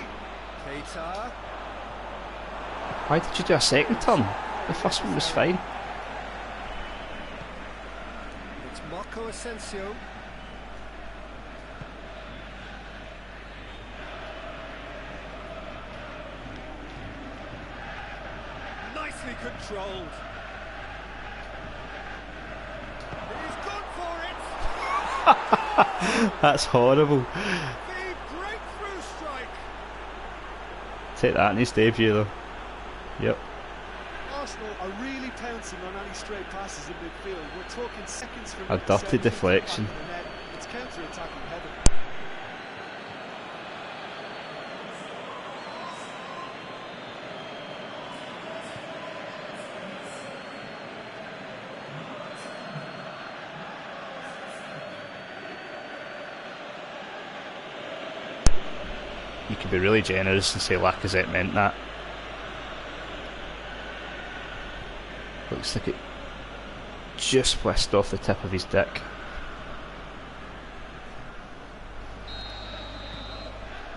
Keita. Why did you do a second turn? The first one was fine. Marco Asensio. Nicely controlled. He's gone for it. That's horrible. The breakthrough strike. Take that in his debut though. Yep. Arsenal are really pouncing on any stray passes in midfield. We're talking seconds from A dirty interception to the deflection. back of the net. It's counter-attacking heaven. You could be really generous and say Lacazette meant that. Looks like it just whisked off the tip of his dick.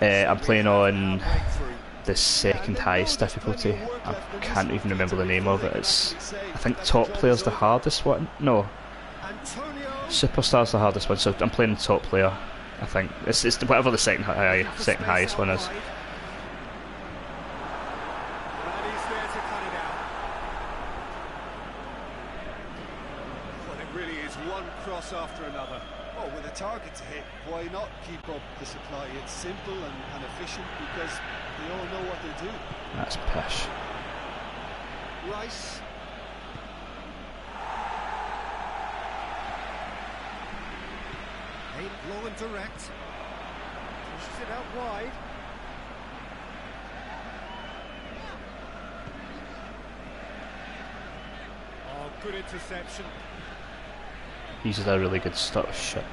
I'm playing on the second highest difficulty. I can't even remember the name of it. It's, I think top player's the hardest one. No, superstar's the hardest one. So I'm playing top player. I think it's whatever the second highest one is. And he's there to cut it out. Well, it really is one cross after another. Oh, with a target to hit, why not keep up the supply? It's simple and efficient because they all know what they do. That's pish. Rice. Aimed low and direct. Pushes it out wide. Oh, good interception. He's had a really good start. Shit,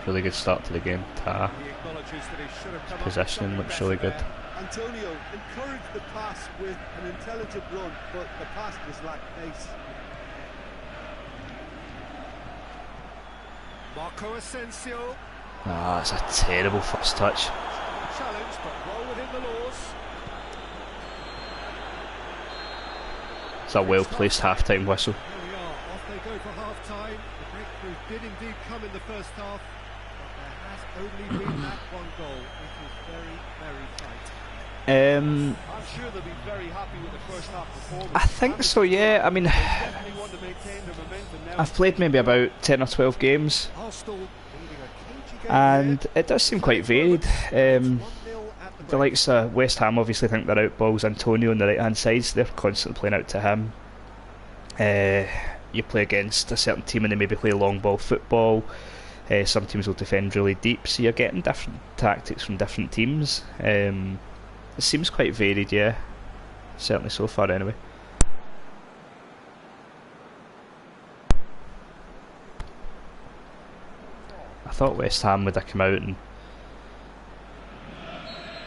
really good start to the game. Ta. He acknowledges that he should have come Positioning looks really good. Antonio encouraged the pass with an intelligent run, but the pass was lacked pace. Marco Asensio. Ah, it's a terrible first touch. Challenge, but well within the laws. It's a well-placed half-time whistle. Here we are, off they go for half-time. The breakthrough did indeed come in the first half, but there has only been that one goal. It is very, very tight. I'm sure they'll be very happy with the first half performance. I think so, yeah. I mean, They definitely want to maintain their momentum now. I've played maybe about 10 or 12 games, Arsenal leading a cagey game and here. it does seem quite varied. 1-0 at the The break. likes of West Ham obviously think they're out balls. Antonio on the right hand side, so they're constantly playing out to him. You play against a certain team and they maybe play long ball football. Some teams will defend really deep, so you're getting different tactics from different teams. It seems quite varied, yeah. Certainly so far, anyway. I thought West Ham would have come out and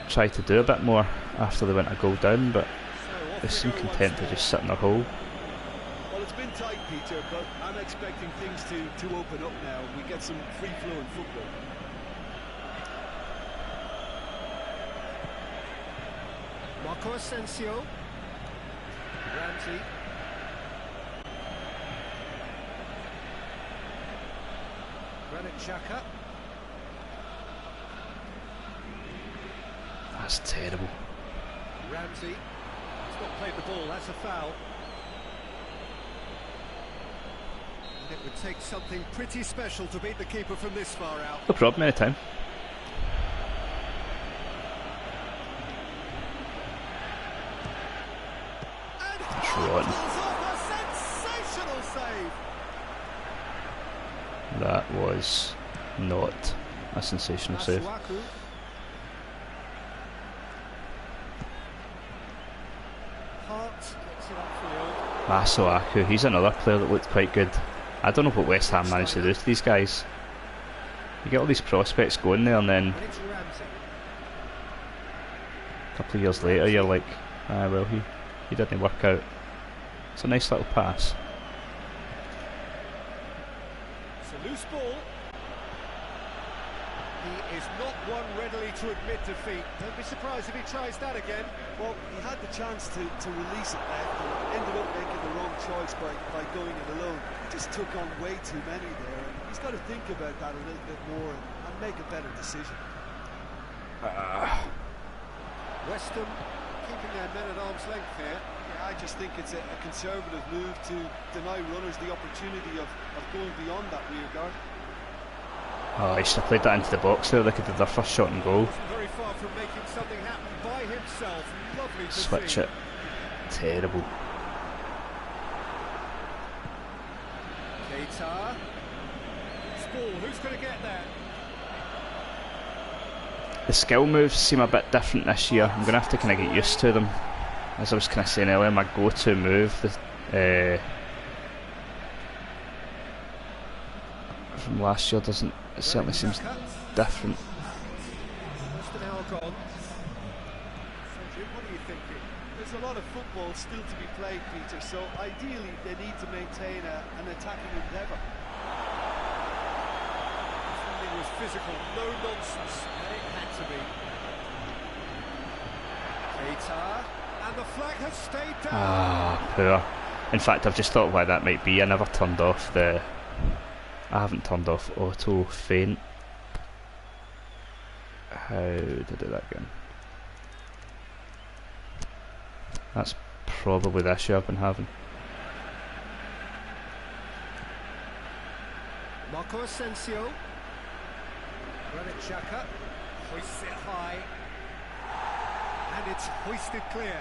tried to do a bit more after they went a goal down, but So off they we seem go content once to more. just sit in their hole. Well, it's been tight, Peter, but I'm expecting things to open up now. We get some free-flowing football. Marco Asensio. Ramsey. Granit Xhaka. That's terrible. Ramsey. He's not played the ball, that's a foul. And it would take something pretty special to beat the keeper from this far out. No problem, anytime. And That's oh, rotten. pulls off a sensational save. That was not a sensational save. Masuaku. Hart gets it upfield. Masuaku, he's another player that looked quite good. I don't know what West Ham managed to do to these guys. You get all these prospects going there, and then And it's Ramsey. a couple of years later you're like, ah well, he didn't work out. It's a nice little pass. It's a loose ball. He is not one readily to admit defeat. Don't be surprised if he tries that again. Well, he had the chance to release it there and ended up making the wrong choice by going it alone. He just took on way too many there. He's got to think about that a little bit more and make a better decision. West Ham keeping their men at arm's length here. Yeah, I just think it's a conservative move to deny runners the opportunity of going beyond that rear guard. Oh, he should have played that into the box there. They could have their first shot and goal. Wasn't very far from making something happen by himself. Lovely to Switch see. it. Terrible. Keita. It's ball. Who's going to get there? The skill moves seem a bit different this year. I'm going to have to kind of get used to them. As I was kind of saying earlier, my go-to move from last year doesn't. It certainly seems different. Just an hour gone. Cedric, what are you thinking? There's a lot of football still to be played, Peter, so ideally they need to maintain an attacking endeavour. It was physical, no nonsense, and it had to be. Keita, and the flag has stayed down. Ah, poor. In fact, I've just thought why that might be. I never turned off the. I haven't turned off auto faint. How did I do that again? That's probably the issue I've been having. Marco Asensio. Granit Xhaka hoists it high, and it's hoisted clear.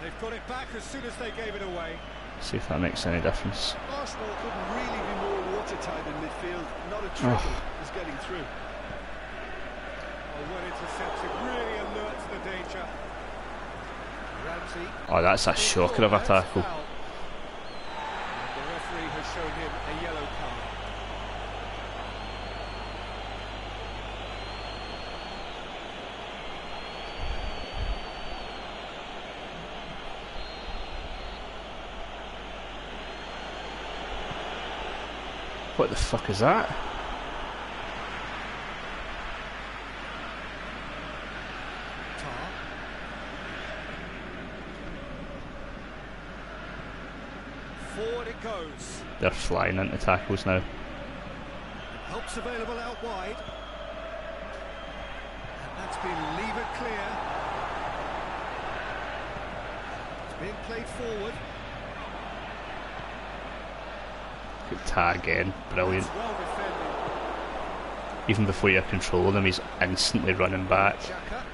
They've got it back as soon as they gave it away. See if that makes any difference. Arsenal couldn't really be more watertight in midfield. Not a trickle is getting through. Oh, well intercepted, really alert to the danger. Ramsey. Oh, that's a shocker of a tackle. And the referee has shown him a yellow card. What the fuck is that? Tar. Forward it goes. They're flying into tackles now. Help's available out wide. And that's been levered clear. It's being played forward. Good tag in, brilliant. It's well defended. Even before you're controlling him, he's instantly running back. Xhaka.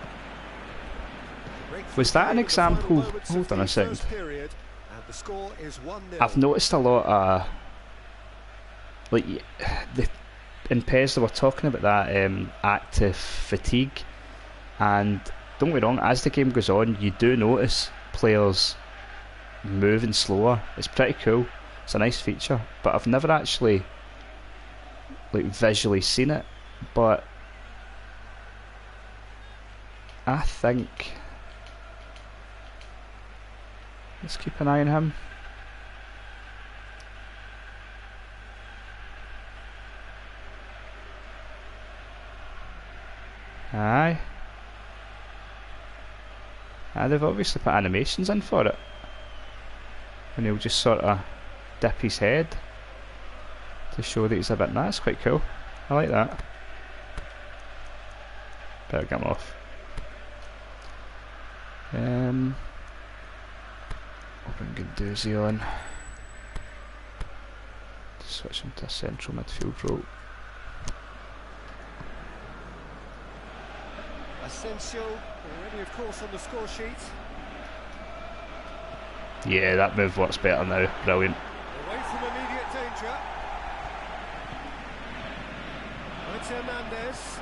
Was that an example? Hold on a second. Period, and the score is 1-0. I've noticed a lot of like in PES they were talking about that active fatigue, and don't get me wrong, as the game goes on you do notice players moving slower. It's pretty cool. It's a nice feature, but I've never actually like visually seen it. But I think let's keep an eye on him. Aye. They've obviously put animations in for it. And he'll just sort of dip his head to show that he's a bit nice. Quite cool. I like that. Better get him off. I'll bring Guendouzi on. Switch him to a central midfield role. Asensio already, of course, on the score sheet. Yeah, that move works better now. Brilliant. Away from immediate danger. It's Hernandez.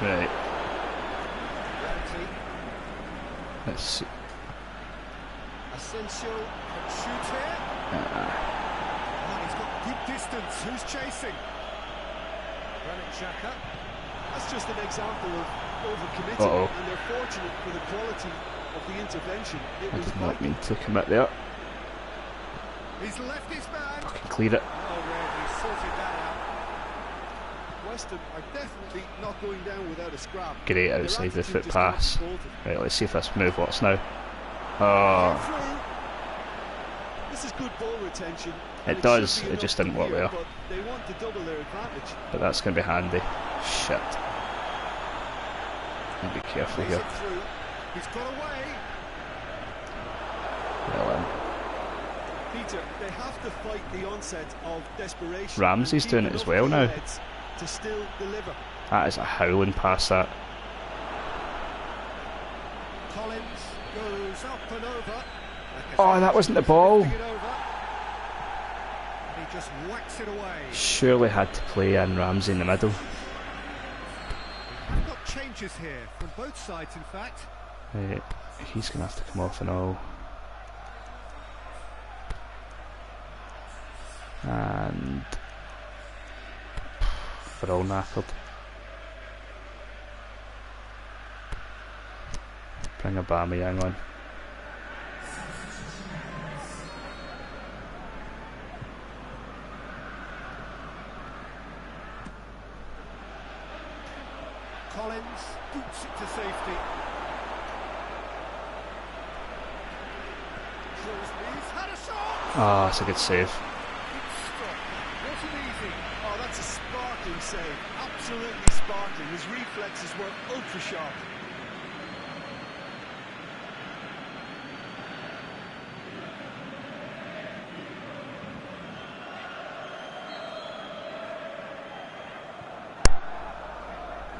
Right. Ramsey. Let's see. Asensio can shoot here. Oh, he's got good distance. Who's chasing? Granit Xhaka. That's just an example of overcommitting, and they're fortunate for the quality of the intervention. It I was did not vital. mean to commit there. He's left his man. Fucking clear it. Oh, Red, he sorted that out. Weston are definitely not going down without a scrap. Great outside the foot just pass. can't be faulted. Right, let's see if this move works now. Oh, This is good ball retention. it should does, be it enough just from didn't work here, there. But they want to double their advantage. But that's going to be handy. Shit. Be careful Plays here. it through. He's got away. Well, Peter, they have to fight the onset of desperation. Ramsey's and doing keep it as enough well now. heads to still deliver. that is a howling pass, that. Collins goes up and over. Oh, that wasn't the ball. Lifting it over. And he just whacks it away. Surely had to play in Ramsey in the middle. I've got changes here from both sides, in fact. Right, he's going to have to come off and all. And they're all knackered. Bring Aubameyang on. Collins boots it to safety. He's had a shot! Ah, that's a good save. Wasn't easy. Oh, that's a sparkling save. Absolutely sparkling. His reflexes were ultra sharp.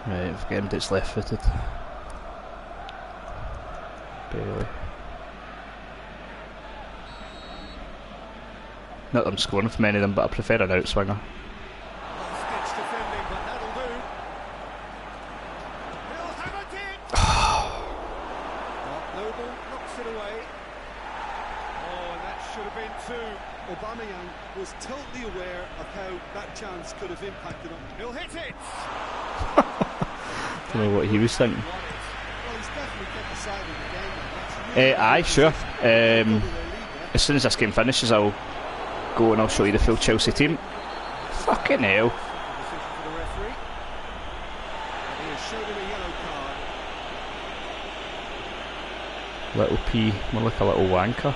Right, we've got him that's left footed. Barely. Not that I'm scoring from any of them, but I prefer an outswinger. Stitch defending, but that'll do. He'll have it in! Noble knocks it away. Oh, and that should have been two. Aubameyang was totally aware of how that chance could have impacted him. He'll hit it! Don't know what he was thinking. Well, he's definitely kept the side of the game. That's really Aye, sure. double their lead As soon as this game finishes, I'll go and I'll show you the full Chelsea team. Fucking hell. Decision for the referee. And he has shown him a yellow card. Little P, more like a little wanker.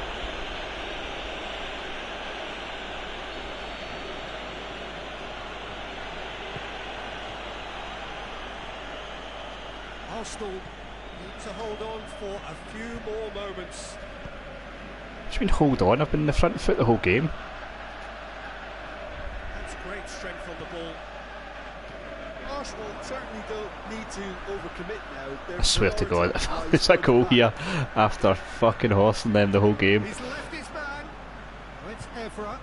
Arsenal need to hold on for a few more moments. What do you mean hold on? I've been in the front foot the whole game. That's great strength on the ball. Arsenal certainly don't need to overcommit now. Their I swear to God, priority if lies there's a further goal back. here after fucking horsing them the whole game. He's left his man. Oh, it's Evra.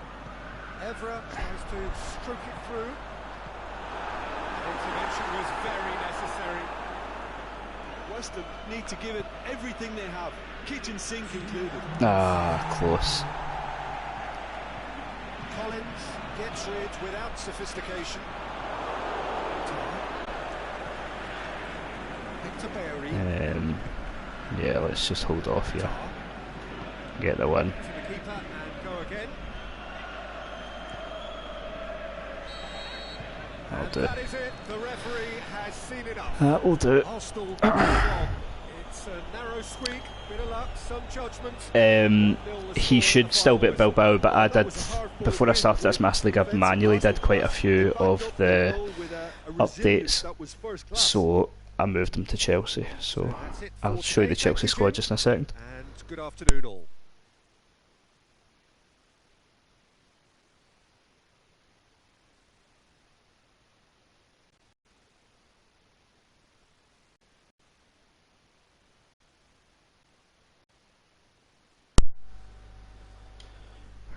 Evra tries to stroke it through. Intervention was very necessary. Weston need to give it everything they have, kitchen sink included. Ah, close. Collins gets rid without sophistication. Victor Berry. Yeah, let's just hold off here. Get the win. To the keeper and go again. That'll And do. that is it. The referee has seen it up. That will do. Arsenal move on. It's a narrow squeak, bit of luck, some judgment. He should still be at Bilbao, but I did, before I started this Master League, I manually did quite a few of the updates, so I moved him to Chelsea. So I'll show you the Chelsea squad just in a second. And good afternoon all.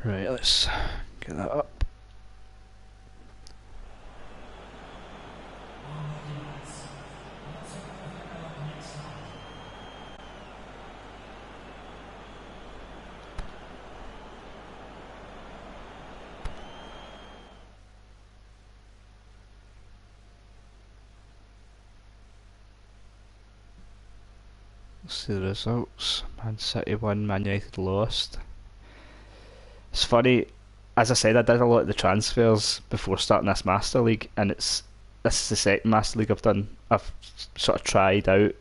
Right, let's get that up. Let's see the results. Man City won, Man United lost. It's funny, as I said, I did a lot of the transfers before starting this Master League, and it's this is the second Master League I've done. I've sort of tried out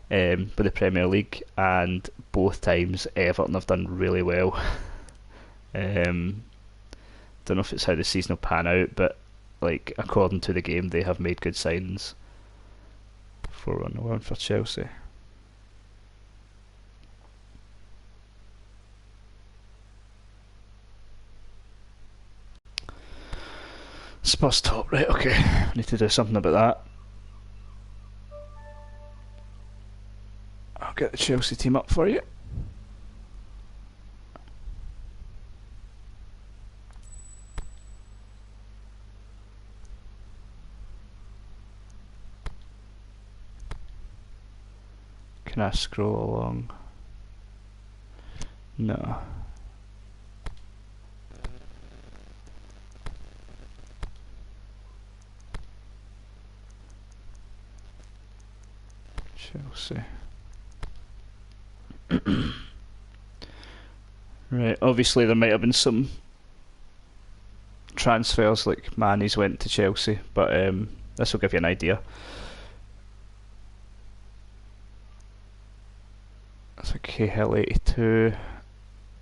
with the Premier League, and both times Everton have done really well. Don't know if it's how the season will pan out, but like according to the game, they have made good signings. 4-1 win for Chelsea. Spurs top, right? Okay, I need to do something about that. I'll get the Chelsea team up for you. Can I scroll along? No. Chelsea. Right, obviously there might have been some transfers, like Mane's went to Chelsea, but this will give you an idea. That's like Cahill 82.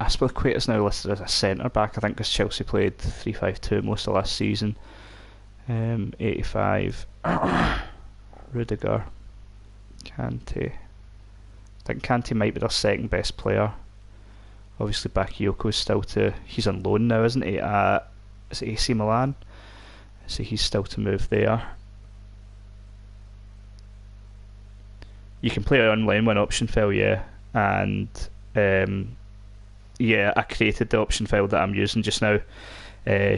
Aspilicueta's now listed as a centre back, I think, because Chelsea played 3-5-2 most of last season. 85. Rudiger. Kante. I think Kante might be their second best player. Obviously Bakayoko's still to... He's on loan now, isn't he? Is it AC Milan? So he's still to move there. You can play it online when option file, yeah. And yeah, I created the option file that I'm using just now.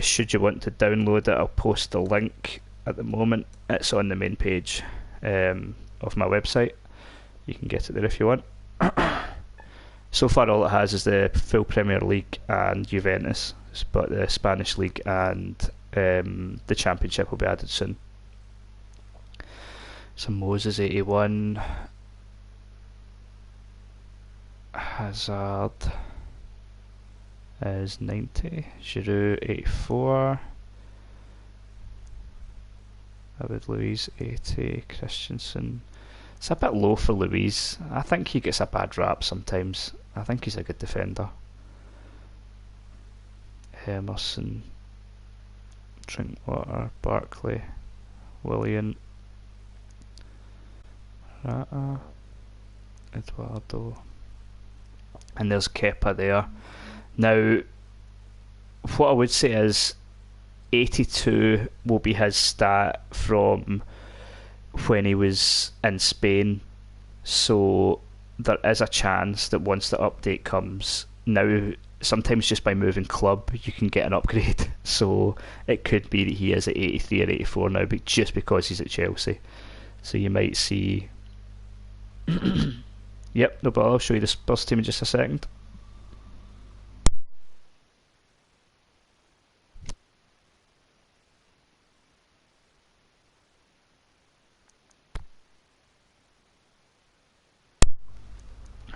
Should you want to download it, I'll post the link at the moment. It's on the main page of my website. You can get it there if you want. So far all it has is the full Premier League and Juventus, but the Spanish League and the Championship will be added soon. So Moses 81, Hazard is 90, Giroud 84, David Luiz 80, Christensen. It's a bit low for Luiz. I think he gets a bad rap sometimes. I think he's a good defender. Emerson, Drinkwater, Barkley, Willian, Rata, Eduardo, and there's Kepa there. Now, what I would say is 82 will be his stat from when he was in Spain, so there is a chance that once the update comes, now sometimes just by moving club you can get an upgrade, so it could be that he is at 83 or 84 now, but just because he's at Chelsea. So you might see yep, no, but I'll show you the Spurs team in just a second.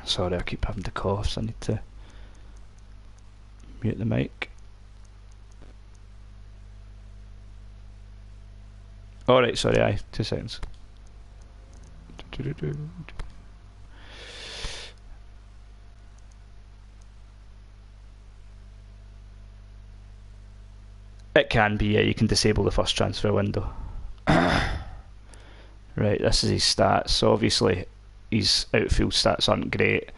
Sorry, I keep having to cough, so I need to mute the mic. Alright, sorry, aye, 2 seconds. It can be, yeah, you can disable the first transfer window. Right, this is his stats. So obviously his outfield stats aren't great.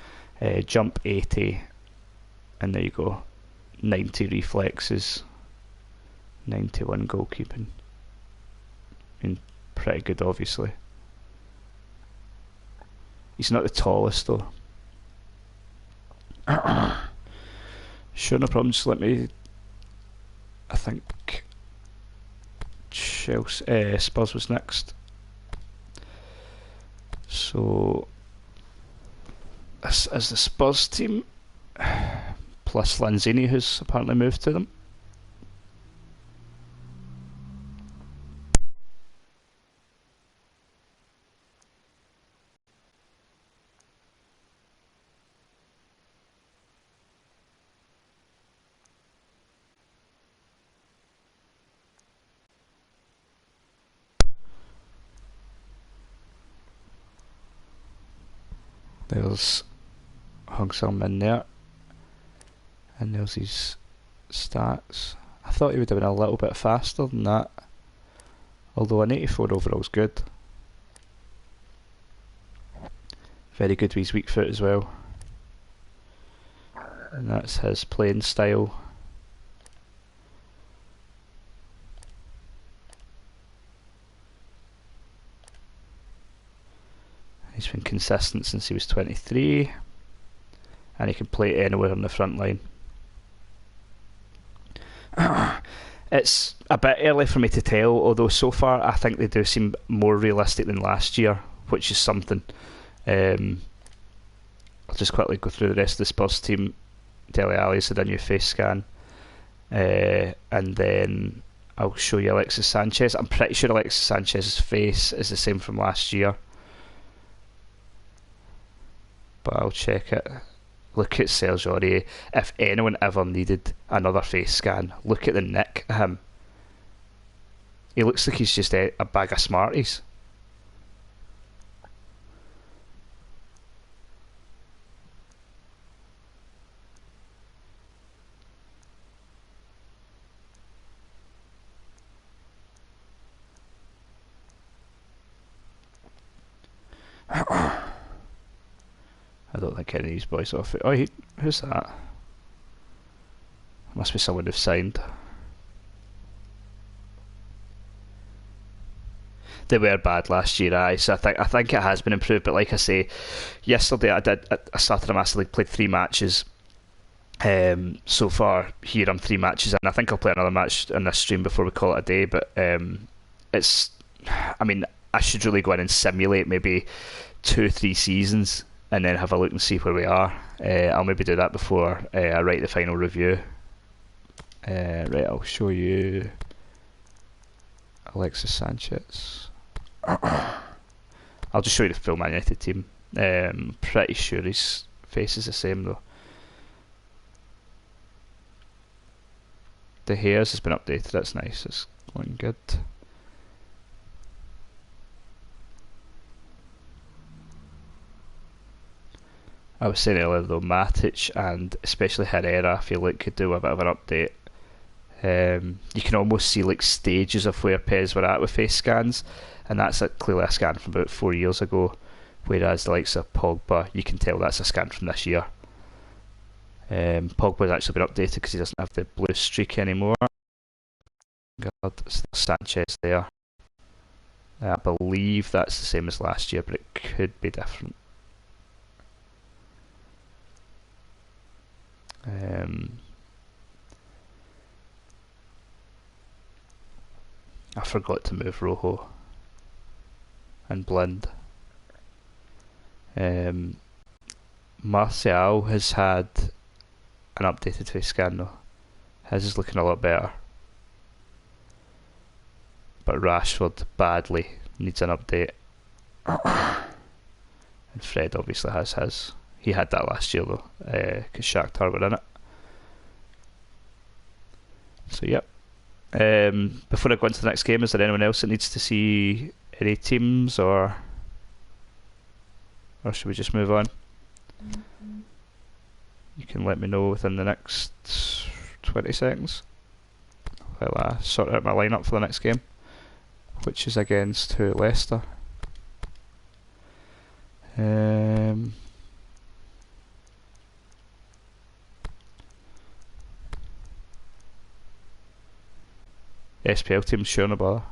Jump 80, and there you go. 90 reflexes, 91 goalkeeping. I mean, pretty good, obviously. He's not the tallest though. Sure, no problem. Just let me. I think Chelsea, Spurs was next. So this is the Spurs team, plus Lanzini, who's apparently moved to them. There's Hung Sung Min there. And there's his stats. I thought he would have been a little bit faster than that. Although an 84 overall is good. Very good with his weak foot as well. And that's his playing style. He's been consistent since he was 23. And he can play anywhere on the front line. It's a bit early for me to tell, although so far I think they do seem more realistic than last year, which is something. I'll just quickly go through the rest of the Spurs team. Dele Alli's had a new face scan, and then I'll show you Alexis Sanchez. I'm pretty sure Alexis Sanchez's face is the same from last year, but I'll check it. Look at Serge Aurier. If anyone ever needed another face scan, look at the nick of him. He looks like he's just a bag of Smarties. I don't think any of these boys off it. Oh, who's that? Must be someone who've signed. They were bad last year, so I think it has been improved. But like I say, yesterday I started a Master League, played 3 matches. So far here I'm 3 matches, and I think I'll play another match in this stream before we call it a day. But I should really go in and simulate maybe 2-3 seasons and then have a look and see where we are. I'll maybe do that before I write the final review. Right, I'll show you Alexis Sanchez. I'll just show you the full Man United team. Pretty sure his face is the same though. The hairs has been updated, that's nice, it's going good. I was saying earlier though, Matic and especially Herrera I feel like could do a bit of an update. You can almost see like stages of where PES were at with face scans, and that's clearly a scan from about 4 years ago, whereas the likes of Pogba, you can tell that's a scan from this year. Pogba's actually been updated because he doesn't have the blue streak anymore. God, still Sanchez there. I believe that's the same as last year, but it could be different. I forgot to move Rojo and Blind. Martial has had an updated face scan though. His is looking a lot better. But Rashford badly needs an update. And Fred obviously has his. He had that last year though, because Shakhtar were in it. So yep. Before I go into the next game, is there anyone else that needs to see any teams, or should we just move on? You can let me know within the next 20 seconds while I sort out my lineup for the next game, which is against Leicester. SPL team, sure, no bother.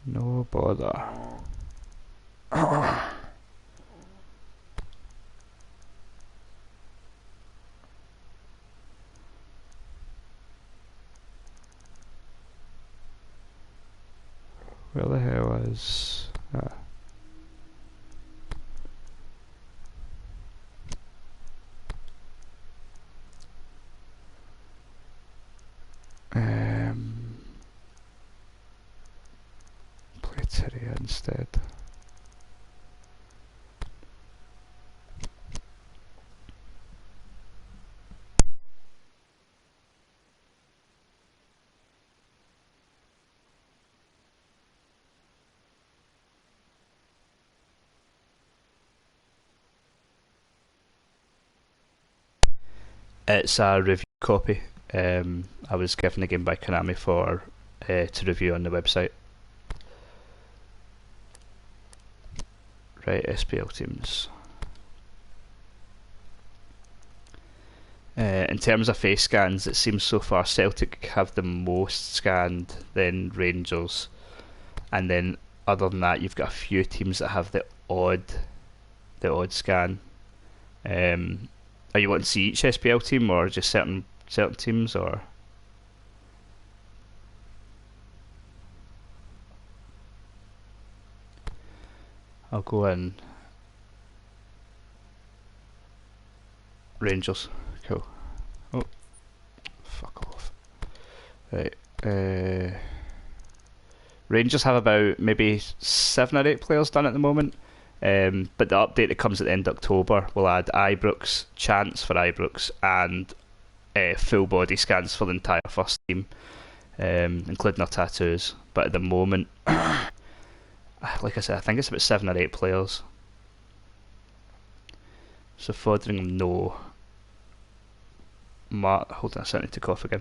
No bother. Where the hell is... play Tyria instead. It's a review copy. I was given the game by Konami for to review on the website. Right, SPL teams. In terms of face scans, it seems so far Celtic have the most scanned, then Rangers, and then other than that, you've got a few teams that have the odd scan. Are you wanting to see each SPL team, or just certain teams, or? I'll go in Rangers. Cool. Oh, fuck off. Right. Rangers have about maybe 7 or 8 players done at the moment. But the update that comes at the end of October will add Ibrox, Chance for Ibrox, and full body scans for the entire first team, including their tattoos. But at the moment, like I said, I think it's about 7 or 8 players. So Foderingham, no. Hold on a second, I need to cough again.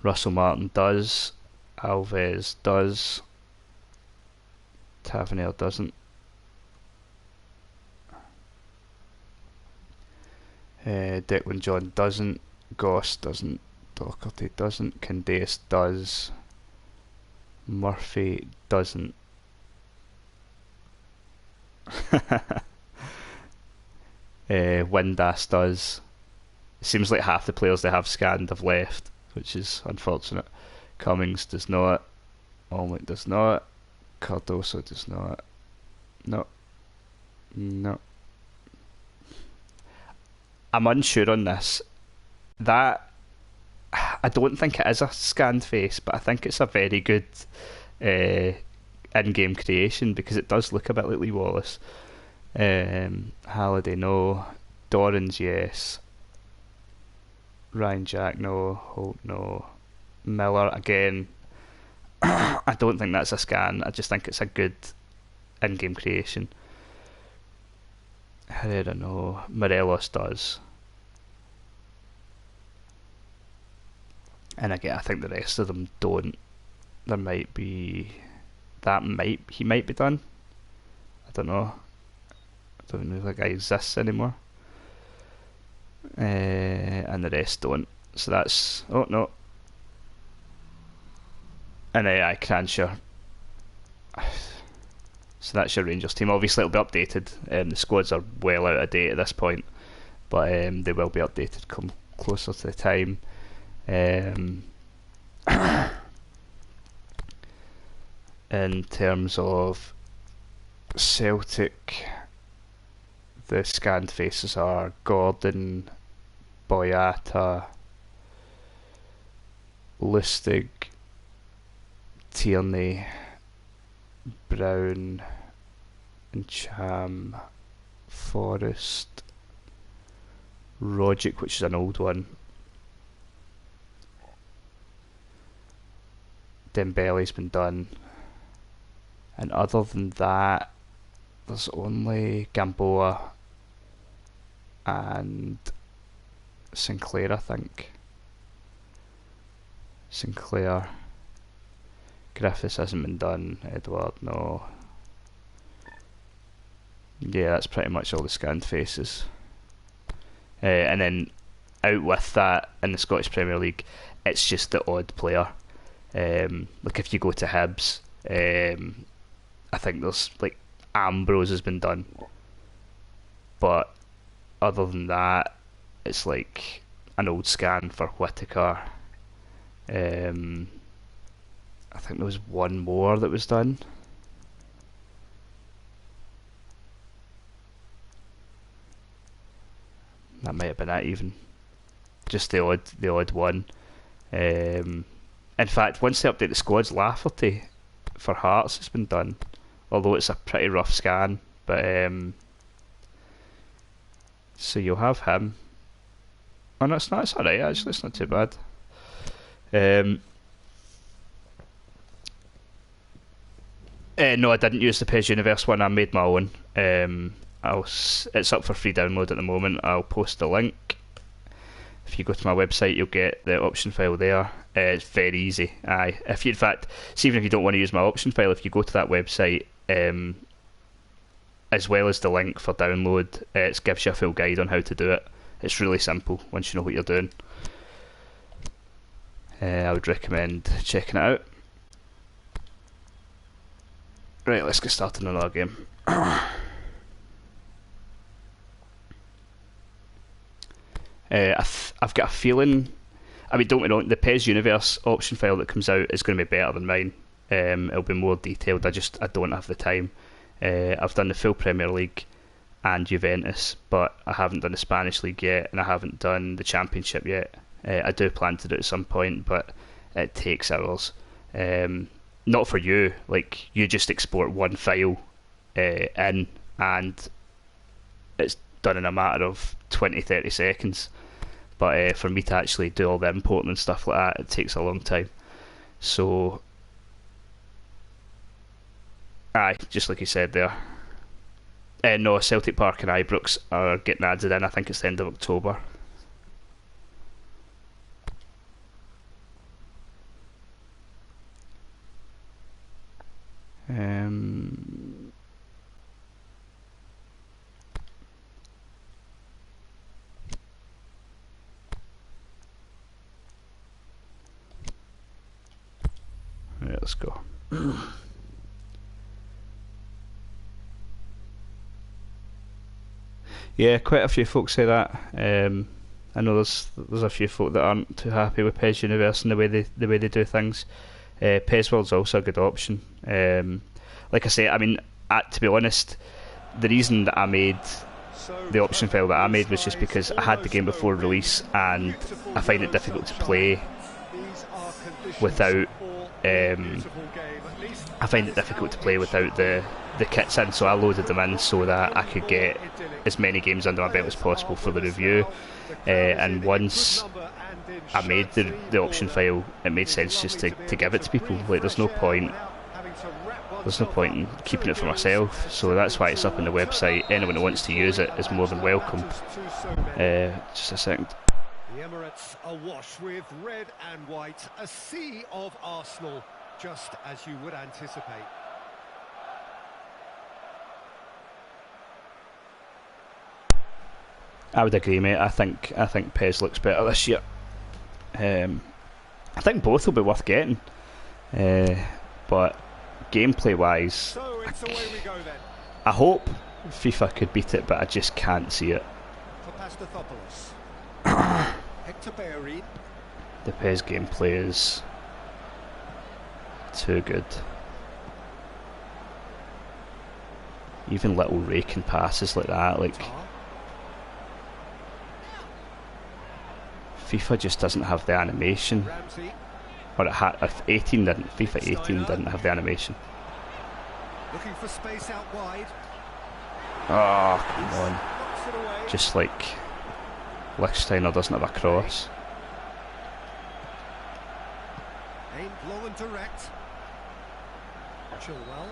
Russell Martin does. Alves does. Tavernier doesn't. Declan John doesn't. Goss doesn't. Doherty doesn't. Candace does. Murphy doesn't. Windass does. It seems like half the players they have scanned have left, which is unfortunate. Cummings does not. Olmert does not. Cardoso does not. No. I'm unsure on this. That I don't think it is a scanned face, but I think it's a very good in-game creation because it does look a bit like Lee Wallace. Halliday, no. Dorrans, yes. Ryan Jack, no. Holt, no. Miller, again. I don't think that's a scan. I just think it's a good in-game creation. Herrera, no. Morelos does. And again, I think the rest of them don't. There might be... He might be done. I don't know. I don't know if that guy exists anymore. And the rest don't. So that's... Oh, no. And I can sure. So that's your Rangers team. Obviously, it'll be updated. The squads are well out of date at this point, but they will be updated come closer to the time. In terms of Celtic, the scanned faces are Gordon, Boyata, Lustig, Tierney, Brown, and Cham, Forrest, Rogic, which is an old one, Dembele's been done, and other than that, there's only Gamboa and Sinclair, I think. Sinclair. Griffiths hasn't been done. Edward, no. Yeah, that's pretty much all the scanned faces. And then out with that in the Scottish Premier League, it's just the odd player. Like if you go to Hibs, I think there's like Ambrose has been done, but other than that, it's like an old scan for Whittaker. I think there was one more that was done. That might have been it even. Just the odd one. In fact, once they update the squads, Lafferty for Hearts has been done. Although it's a pretty rough scan. But so you'll have him. Oh no, it's not. It's alright actually. It's not too bad. No, I didn't use the PES Universe one. I made my own. It's up for free download at the moment. I'll post the link. If you go to my website, you'll get the option file there. It's very easy. If you, in fact, see, even if you don't want to use my option file, if you go to that website, as well as the link for download, it gives you a full guide on how to do it. It's really simple once you know what you're doing. I would recommend checking it out. Right, let's get started on another game. I've got a feeling. I mean, don't get me wrong, the PES Universe option file that comes out is going to be better than mine. It'll be more detailed. I don't have the time. I've done the full Premier League and Juventus, but I haven't done the Spanish League yet, and I haven't done the Championship yet. I do plan to do it at some point, but it takes hours. Not for you. Like, you just export one file in, and it's done in a matter of 20-30 seconds. But for me to actually do all the importing and stuff like that, it takes a long time. So, just like you said there. No, Celtic Park and Ibrox are getting added in. I think it's the end of October. Right, let's go. Yeah, quite a few folks say that. I know there's a few folk that aren't too happy with PES Universe and the way they do things. PES World's also a good option. Like I say, I mean, to be honest, the reason that I made the option file that I made was just because I had the game before release, and I find it difficult to play without. I find it difficult to play without the kits in, so I loaded them in so that I could get as many games under my belt as possible for the review. And once I made the option file, it made sense just to give it to people. Like, there's no point in keeping it for myself, so that's why it's up on the website. Anyone who wants to use it is more than welcome. Just a second. The Emirates awash with red and white, a sea of Arsenal, just as you would anticipate. I would agree, mate. I think PES looks better this year. I think both will be worth getting, but gameplay-wise, I hope FIFA could beat it, but I just can't see it. The PES gameplay is too good. Even little raking passes like that, like FIFA just doesn't have the animation. Or if 18 didn't, FIFA 18 didn't have the animation. Looking for space out wide. Oh, come on. Just like Lichtsteiner doesn't have a cross. Aimed low and direct. Chilwell.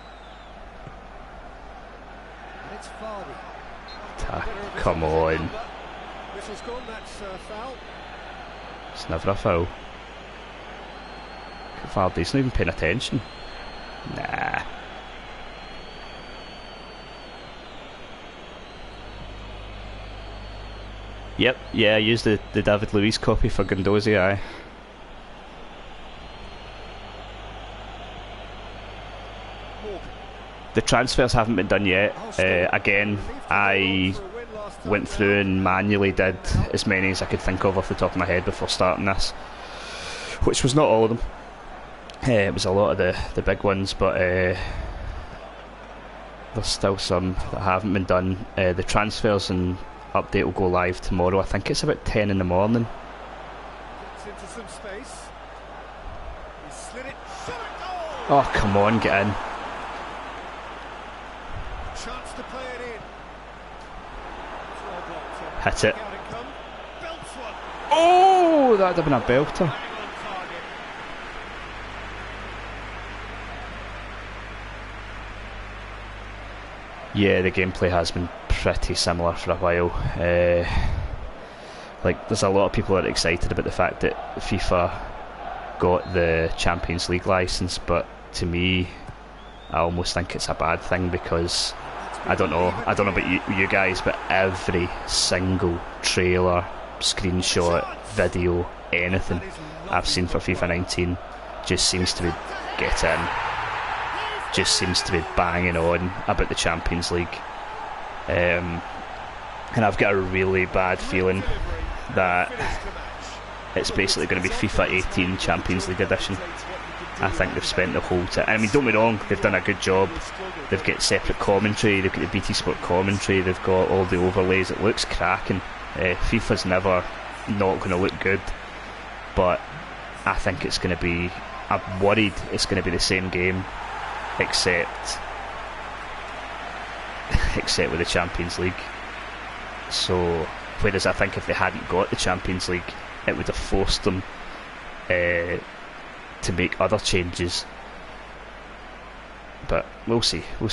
And it's Vardy. Come on. Whistle's gone, that's foul. It's never a foul. Vardy's not even paying attention. Nah. Yep, yeah, I used the David Luiz copy for Guendouzi, aye. The transfers haven't been done yet. Again, I went through and manually did as many as I could think of off the top of my head before starting this, which was not all of them. It was a lot of the big ones, but there's still some that haven't been done. The transfers and update will go live tomorrow. I think it's about 10 in the morning. Into some space. He slid it. Oh, come on, get in. Chance to play it in. Hit it. Oh, that'd have been a belter. Yeah, the gameplay has been pretty similar for a while. Like, there's a lot of people that are excited about the fact that FIFA got the Champions League license, but to me, I almost think it's a bad thing, because I don't know about you guys, but every single trailer, screenshot, video, anything I've seen for FIFA 19 just seems to be just seems to be banging on about the Champions League, and I've got a really bad feeling that it's basically going to be FIFA 18 Champions League edition. I think they've spent the whole time. I mean, don't be wrong, they've done a good job. They've got separate commentary, they've got the BT Sport commentary, they've got all the overlays. It looks cracking. FIFA's never not going to look good, but I think it's going to be, I'm worried it's going to be the same game, except with the Champions League. So, whereas I think if they hadn't got the Champions League, it would have forced them to make other changes. But we'll see what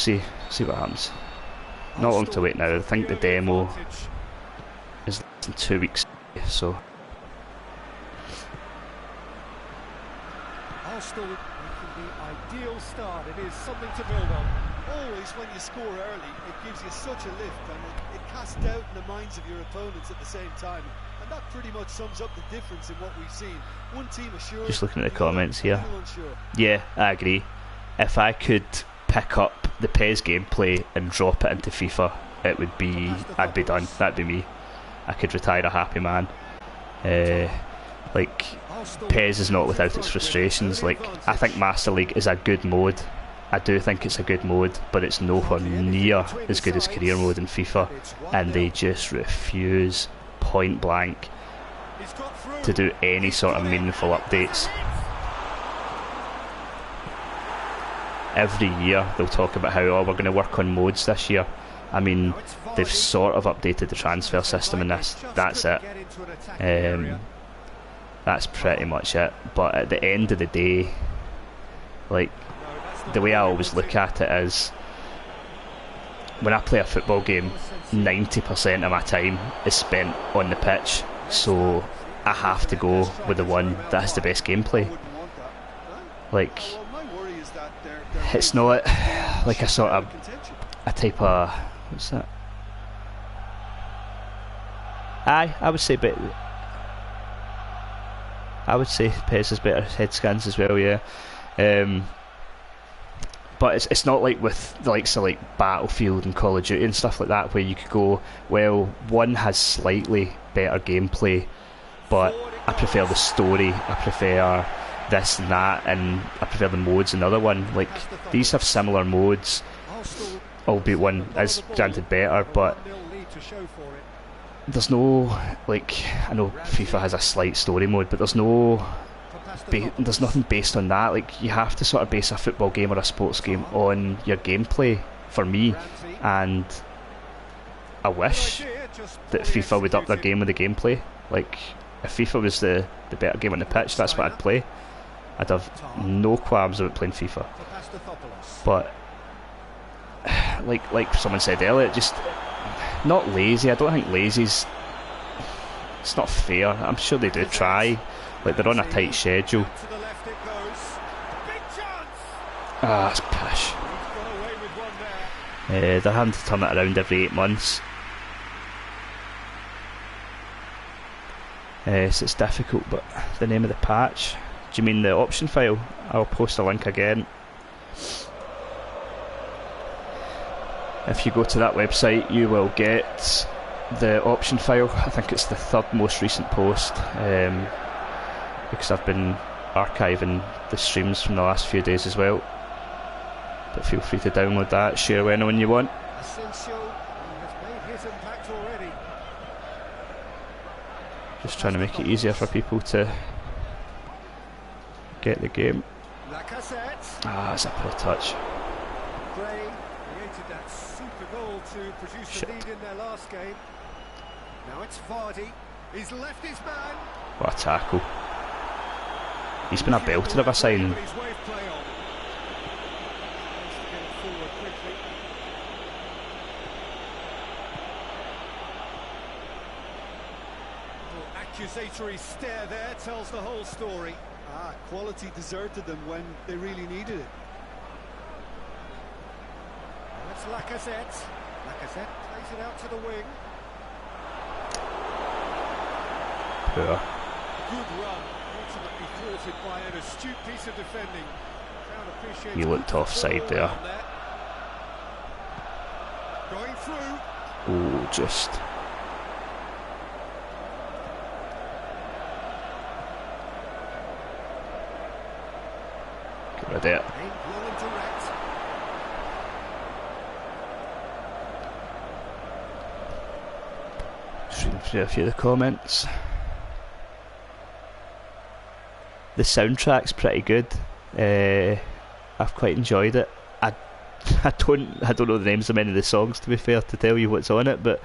happens. Not long to wait now. I think the demo is in 2 weeks, so Arsenal making the ideal start. It is something to build on. Always when you score early, it gives you such a lift, and it casts doubt in the minds of your opponents at the same time. And that pretty much sums up the difference in what we've seen. One team assured, just looking at the comments here. Yeah, I agree. If I could pick up the PES gameplay and drop it into FIFA, it would be, I'd be done. That'd be me. I could retire a happy man. Like, PES is not without its frustrations. Like, I think Master League is a good mode. I do think it's a good mode, but it's nowhere near as good as career mode in FIFA, and they just refuse point blank to do any sort of meaningful updates. Every year they'll talk about how, oh, we're going to work on modes this year. I mean, they've sort of updated the transfer system in this. That's it. That's pretty much it. But at the end of the day, like, the way I always look at it is, when I play a football game, 90% of my time is spent on the pitch, so I have to go with the one that has the best gameplay. Like, it's not like a sort of a type of, what's that? I would say PES has better head scans as well, yeah. But it's not like with the likes of like Battlefield and Call of Duty and stuff like that, where you could go, well, one has slightly better gameplay, but I prefer the story, I prefer this and that, and I prefer the modes in the other one. Like, these have similar modes, albeit one is granted better, but there's no, like, I know FIFA has a slight story mode, but there's nothing based on that. Like, you have to sort of base a football game or a sports game on your gameplay, for me. And I wish that FIFA would up their game with the gameplay. Like, if FIFA was the better game on the pitch, that's what I'd play. I'd have no qualms about playing FIFA. But like someone said earlier, just not lazy. I don't think lazy's, it's not fair. I'm sure they do try. Like, they're on a tight schedule. Ah, that's pish. They're having to turn it around every 8 months. So it's difficult, but the name of the patch, do you mean the option file? I'll post a link again. If you go to that website, you will get the option file. I think it's the 3rd most recent post, because I've been archiving the streams from the last few days as well. But feel free to download that, share with anyone you want. Just trying to make it easier for people to get the game. Ah, that's a poor touch. Shit. Now it's Vardy. He's left his man. What a tackle. He's been a belter of a sign. accusatory stare there tells the whole story. Quality deserted them when they really needed it. That's Lacazette. Lacazette plays it out to the wing. Poor. Good run, ultimately thwarted by an astute piece of defending. Crowd appreciates He looked offside there. Going through. Oh, just. Get rid of it. Aimed long and direct. Just reading through a few of the comments. The soundtrack's pretty good. I've quite enjoyed it. I don't know the names of many of the songs, to be fair, to tell you what's on it, but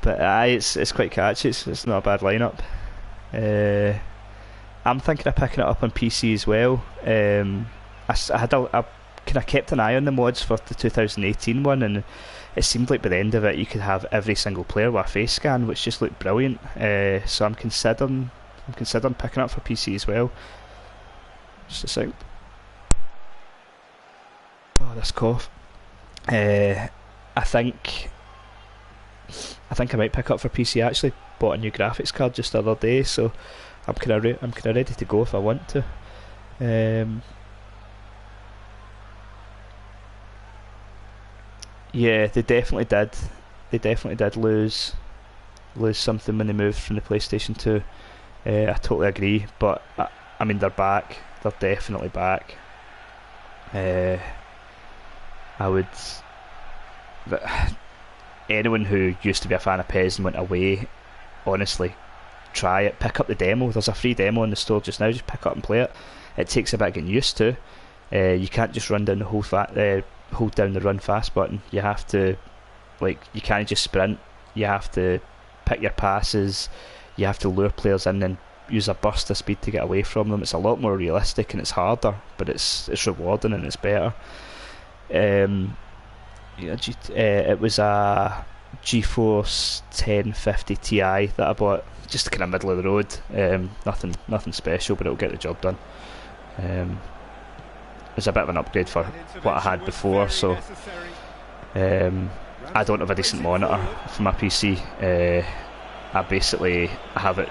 it's quite catchy. It's not a bad lineup. I'm thinking of picking it up on PC as well. I kind of kept an eye on the mods for the 2018 one, and it seemed like by the end of it you could have every single player with a face scan, which just looked brilliant. So I'm considering picking it up for PC as well. Just a sec. Oh, this cough. I think I might pick up for PC. I actually bought a new graphics card just the other day, so I'm kind of ready to go if I want to. Yeah, they definitely did. They definitely did lose something when they moved from the PlayStation 2. I totally agree, but I mean they're back. They're definitely back. I would. Anyone who used to be a fan of PES and went away, honestly, try it. Pick up the demo. There's a free demo in the store just now. Just pick it up and play it. It takes a bit getting used to. You can't just run down the hold down the run fast button. You have to, you can't just sprint. You have to pick your passes. You have to lure players in and use a burst of speed to get away from them. It's a lot more realistic and it's harder, but it's rewarding and it's better. It was a GeForce 1050 Ti that I bought, just kind of middle of the road. Nothing special, but it'll get the job done. It's a bit of an upgrade for what I had before, so I don't have a decent monitor for my PC. I basically have it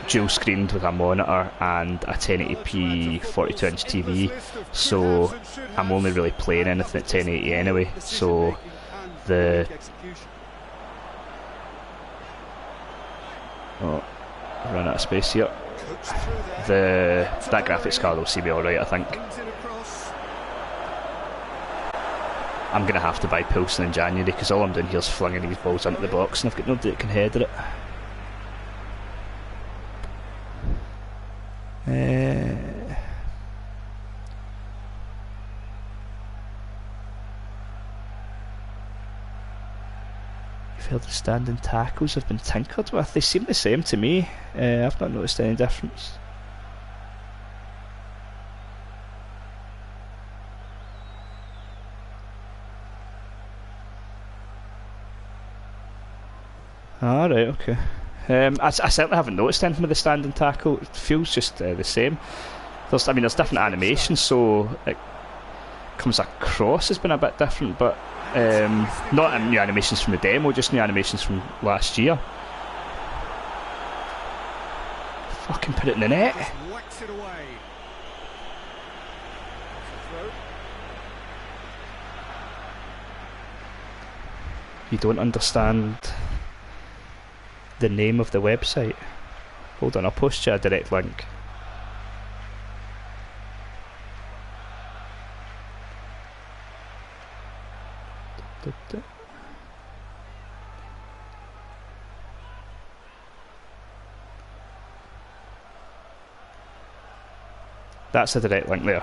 dual screened with a monitor and a 1080p 42-inch TV, so I'm only really playing anything at 1080 anyway. So I ran out of space here. That graphics card will see me alright, I think. I'm going to have to buy Pilsen in January because all I'm doing here is flinging these balls into the box and I've got nobody that can header it. You feel the standing tackles have been tinkered with. They seem the same to me. I've not noticed any difference. Alright, okay. I certainly haven't noticed anything with the standing tackle. It feels just the same. There's different animations, so it comes across as being a bit different, but not new animations from the demo, just new animations from last year. Fucking put it in the net. Whacks it away. You don't understand the name of the website. Hold on, I'll post you a direct link. That's a direct link there.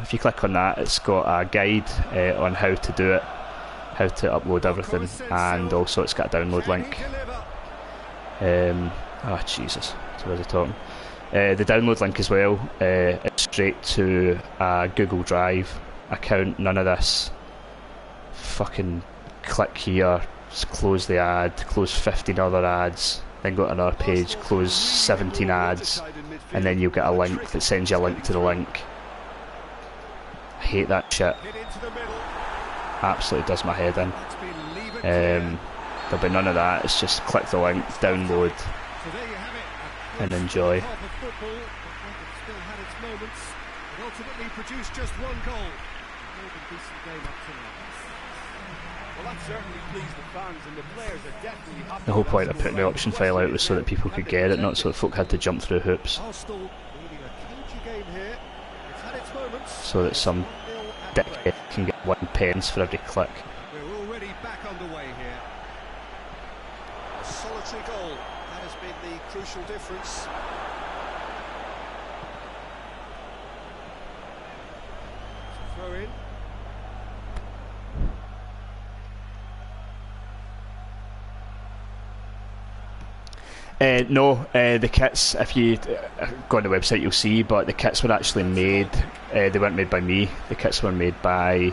If you click on that, it's got a guide on how to do it, how to upload everything, and also it's got a download link. Oh Jesus, so where's it talking? The download link as well, it's straight to a Google Drive account. None of this fucking click here, close the ad, close 15 other ads, then go to another page, close 17 ads, and then you'll get a link that sends you a link to the link. I hate that shit. Absolutely does my head in. There'll be none of that. It's just click the link, download, and enjoy. Ultimately produced just one goal. Well, that certainly pleased the fans, and the players are definitely happy. The whole point of putting the option file out was so that people could get it, not so that folk had to jump through hoops. So that some dickhead can get 1 pence for every click. We're already back underway here. A solitary goal. That has been the crucial difference. Throw in. No, the kits, if you go on the website you'll see, but the kits were actually made, they weren't made by me, the kits were made by,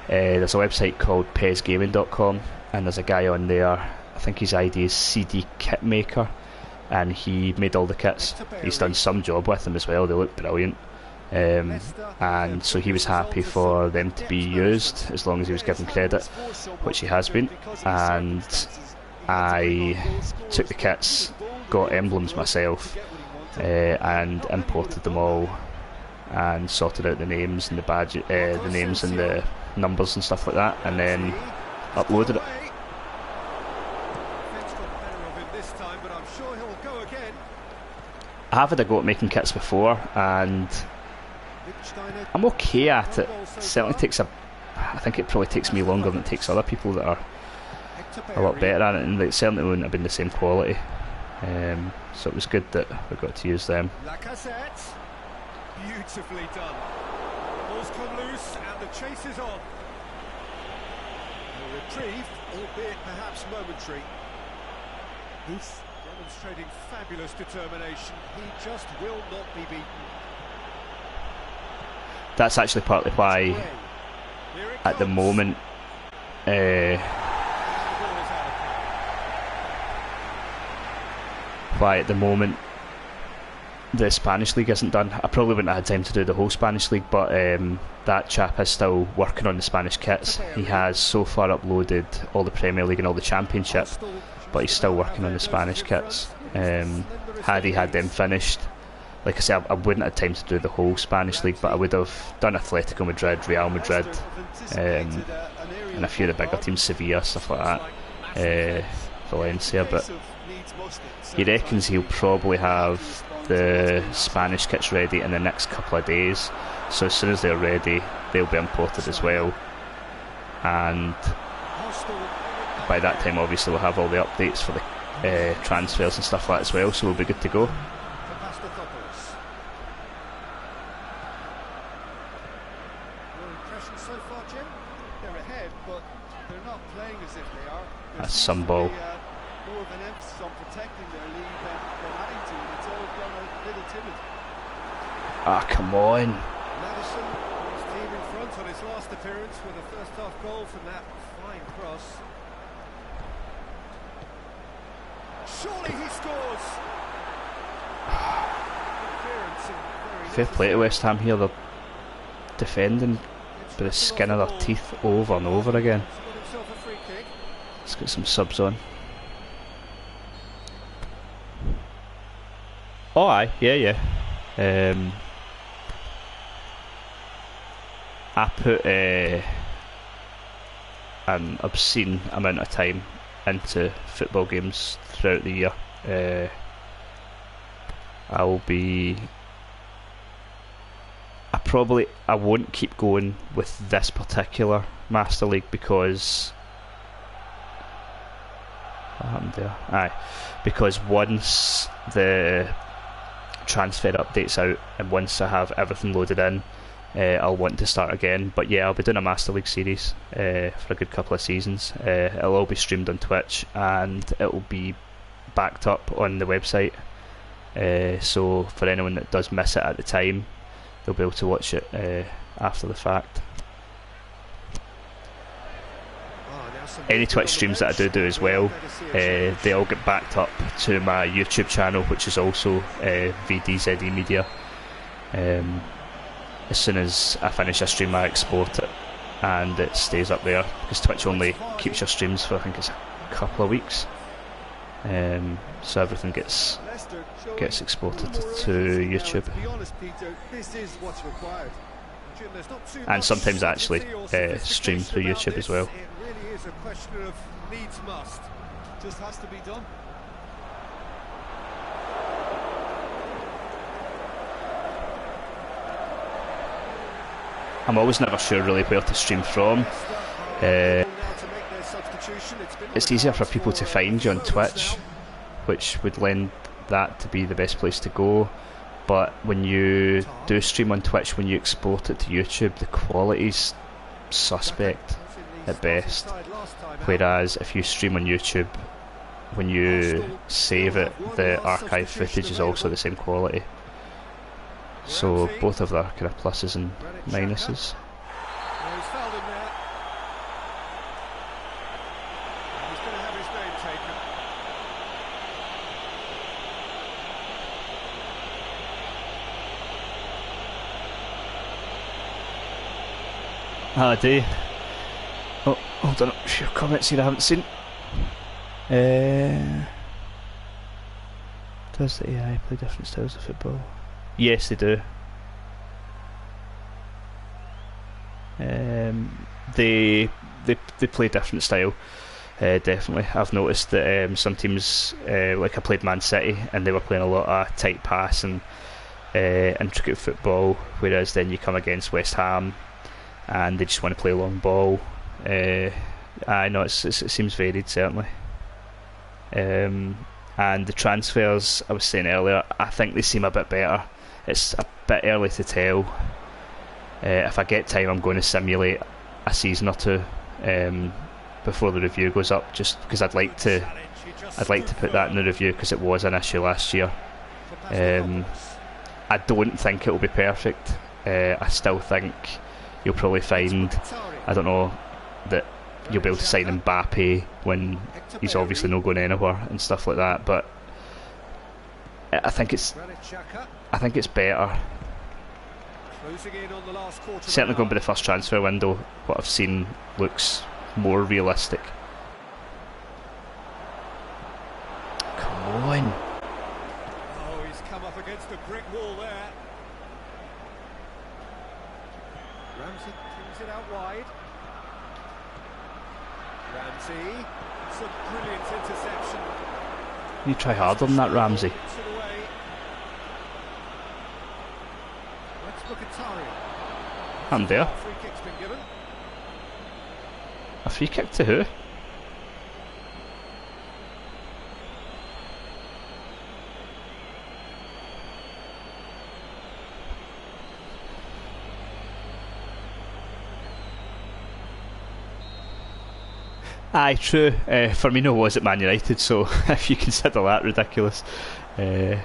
there's a website called PESgaming.com, and there's a guy on there, I think his ID is CD Kitmaker, and he made all the kits. He's done some job with them as well, they look brilliant. And so he was happy for them to be used as long as he was given credit, which he has been, and I took the kits, got emblems myself, and imported them all, and sorted out the names and the badge, the names and the numbers and stuff like that, and then uploaded it. I have had a go at making kits before, and I'm okay at it. It certainly takes I think it probably takes me longer than it takes other people that are a lot better at it, and it certainly wouldn't have been the same quality. So it was good that we got to use them. Beautifully done. Balls come loose and the chase is on. A reprieve, albeit perhaps momentary. Booth demonstrating fabulous determination. He just will not be beaten. That's actually partly why at the moment the Spanish League isn't done. I probably wouldn't have had time to do the whole Spanish League, but that chap is still working on the Spanish kits. He has so far uploaded all the Premier League and all the Championship, but he's still working on the Spanish kits. Had he had them finished, like I said, I wouldn't have time to do the whole Spanish League, but I would have done Atletico Madrid, Real Madrid, and a few of the bigger teams, Sevilla, stuff like that, Valencia. But he reckons he'll probably have the Spanish kits ready in the next couple of days, so as soon as they're ready they'll be imported as well, and by that time obviously we'll have all the updates for the transfers and stuff like that as well, so we'll be good to go. That's some ball. Ah, come on. Madison, his team in front on his last appearance with a first half goal from that fine cross. Surely he scores. Fair play to West Ham here, they're defending by the skin of their teeth over and over again. Let's get some subs on. Oh aye, yeah. I put an obscene amount of time into football games throughout the year. I won't keep going with this particular Master League because what happened there? Aye, because once the transfer updates out and once I have everything loaded in, I'll want to start again. But yeah, I'll be doing a Master League series for a good couple of seasons. It'll all be streamed on Twitch and it'll be backed up on the website, so for anyone that does miss it at the time, they'll be able to watch it after the fact. any Twitch streams that I do as well, they all get backed up to my YouTube channel, which is also VDZE Media. As soon as I finish a stream, I export it and it stays up there, because Twitch only keeps your streams for, I think it's a couple of weeks. So everything gets exported to YouTube. And sometimes I actually stream through YouTube as well. It really is a question of needs must. Just has to be done. I'm always never sure really where to stream from. It's easier for people to find you on Twitch, which would lend that to be the best place to go. But when you do stream on Twitch, when you export it to YouTube, the quality's suspect at best. Whereas if you stream on YouTube, when you save it, the archive footage is also the same quality. So both of their kind of pluses and minuses. I do. Oh, hold on, a few comments here I haven't seen. Does the AI play different styles of football? Yes, they do. They play different style. Definitely, I've noticed that some teams, like I played Man City, and they were playing a lot of tight pass and intricate football, whereas then you come against West Ham, and they just want to play long ball. I know it seems varied, certainly. And the transfers, I was saying earlier, I think they seem a bit better. It's a bit early to tell. If I get time, I'm going to simulate a season or two before the review goes up, just because I'd like to put that in the review, because it was an issue last year. I don't think it will be perfect. I still think you'll probably find, I don't know, that you'll be able to sign Mbappe when he's obviously not going anywhere and stuff like that. But I think it's better. Certainly going by the first transfer window, what I've seen looks more realistic. Come on. Oh, he's come up against a brick wall there. Ramsey brings it out wide. Ramsey, it's a brilliant interception. You try harder than that, Ramsey. Let's look at Tari. I'm there. Free kick's been given. A free kick to who? Aye, true. Firmino was at Man United, so if you consider that ridiculous. Nick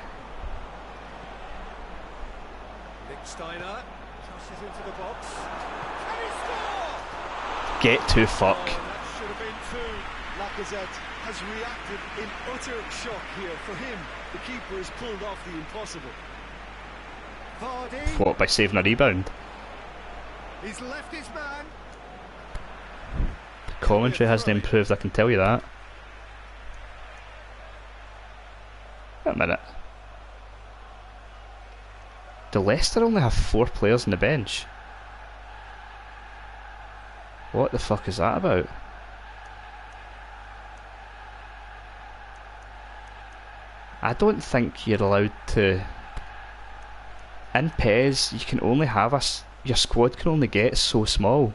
Steiner crosses into the box. Can he score? Get to fuck. Oh, that should have been two. Lacazette has reacted in utter shock here. For him, the keeper has pulled off the impossible. Vardy. What, by saving a rebound? He's left his man. Commentary hasn't improved, I can tell you that. Wait a minute. Do Leicester only have 4 players on the bench? What the fuck is that about? I don't think you're allowed to... In PES, you can only have your squad can only get so small.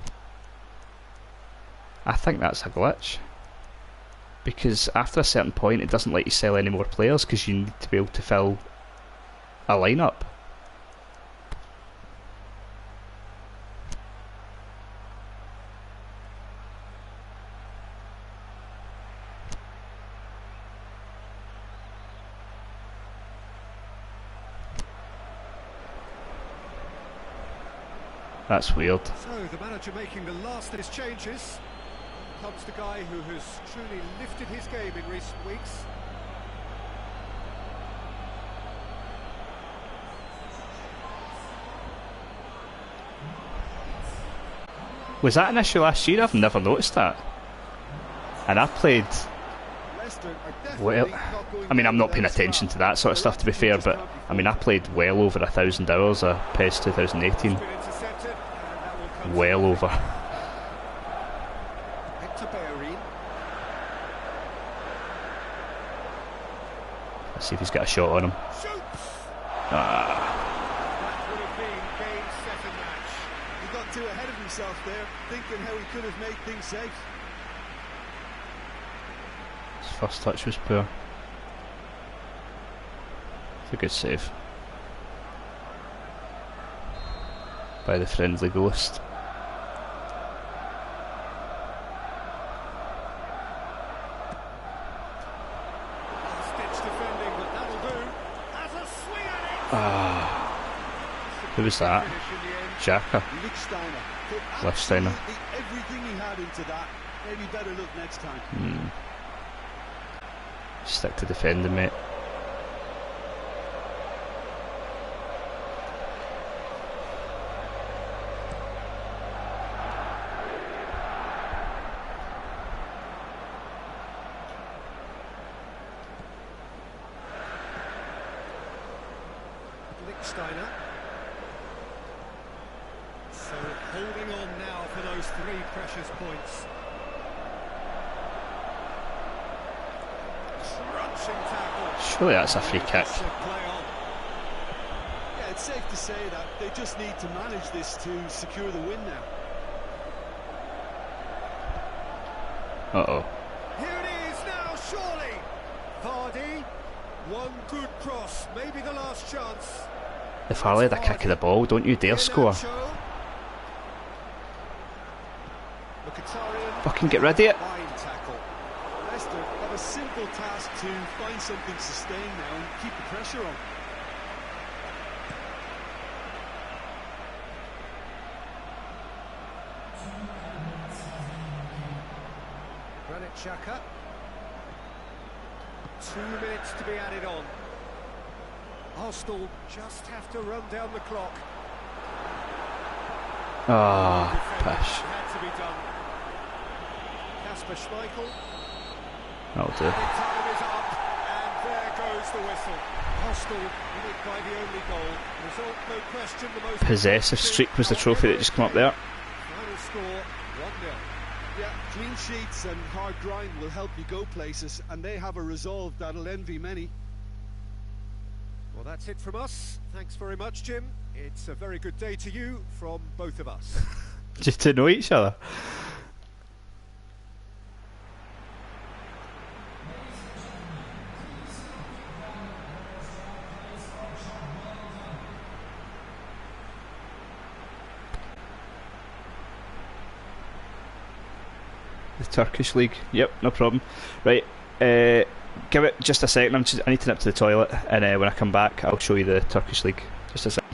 I think that's a glitch, because after a certain point it doesn't let you sell any more players, because you need to be able to fill a lineup. That's weird. So the manager making the last of his changes. comes the guy who has truly lifted his game in recent weeks. Was that an issue last year? I've never noticed that. And I played... Well, I mean, I'm not paying attention to that sort of stuff, to be fair, but I mean, I played well over 1,000 hours of PES 2018. Well over. Let's see if he's got a shot on him. Ah. That would have been game, set and match. He got too ahead of himself there, thinking how he could have made things safe. His first touch was poor. It's a good save by the friendly ghost. Who was that? Xhaka. Lichtsteiner. Everything he had into that. Maybe better look next time. Stick to defending, mate. Lichtsteiner. So holding on now for those 3 precious points. Crunching tackle. Surely that's a free kick. Yeah, it's safe to say that they just need to manage this to secure the win now. Uh-oh. Here it is now, surely. Vardy, one good cross, maybe the last chance. If Harley had a kick of the ball, don't you dare score. Fucking get rid of it. Leicester have a simple task to find something to sustain now and keep the pressure on. Granit Xhaka. 2 minutes to be added on. Arsenal just have to run down the clock. Pish. Had to be done. Kasper Schmeichel. That'll do. The time is up, and there goes the whistle. Arsenal win it by the only goal. Result, no question, the most Possessive streak was the trophy that just came up there. Final score 1-0. Yeah, clean sheets and hard grind will help you go places, and they have a resolve that'll envy many. Well, that's it from us. Thanks very much, Jim. It's a very good day to you from both of us. Just to know each other. The Turkish League. Yep, no problem. Right, give it just a second. I need to nip to the toilet, and when I come back, I'll show you the Turkish League. Just a second.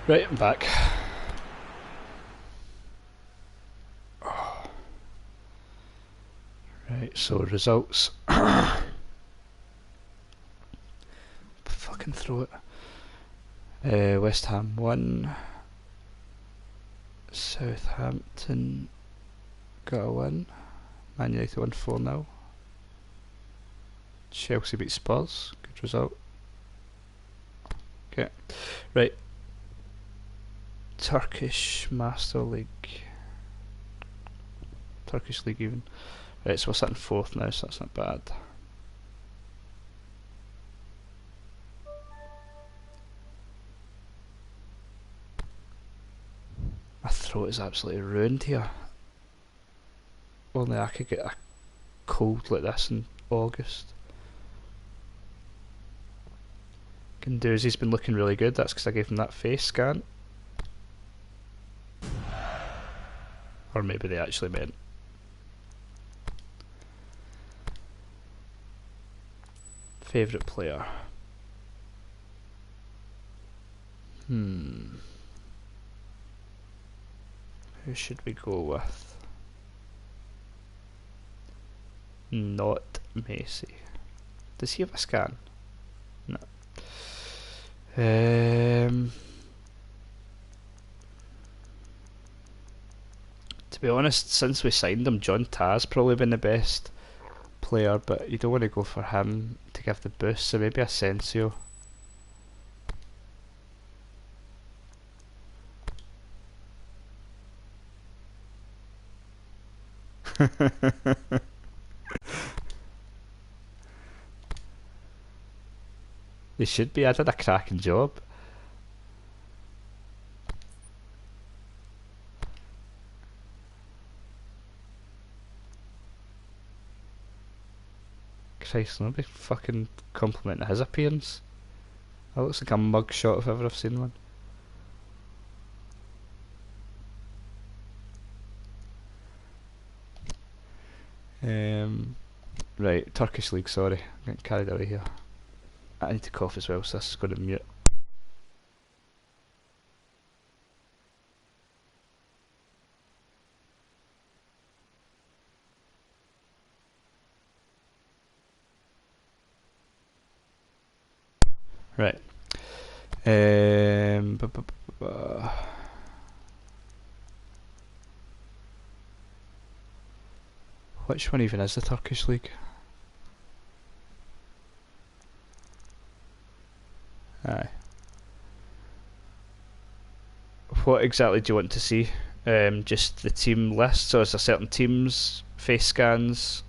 Right, I'm back. Right, so results. Fucking throw it. West Ham 1. Southampton got a win. Man United won 4-0. Chelsea beat Spurs. Good result. Okay. Right. Turkish Master League. Turkish League even. Right, so we're sitting 4th now, so that's not bad. My throat is absolutely ruined here. Only I could get a cold like this in August. Guendouzi's been looking really good. That's because I gave him that face scan. Or maybe they actually meant. Favourite player. Who should we go with? Not Messi. Does he have a scan? No. To be honest, since we signed him, John Ta's probably been the best player, but you don't want to go for him to give the boost, so maybe Asensio. They should be. I did a cracking job. Christ, nobody fucking complimented his appearance. That looks like a mug shot if ever I've seen one. Right, Turkish League, sorry. I'm getting carried away here. I need to cough as well, so this is going to mute. Right. Which one even is the Turkish League? Aye. What exactly do you want to see? Just the team list, so is there certain teams, face scans?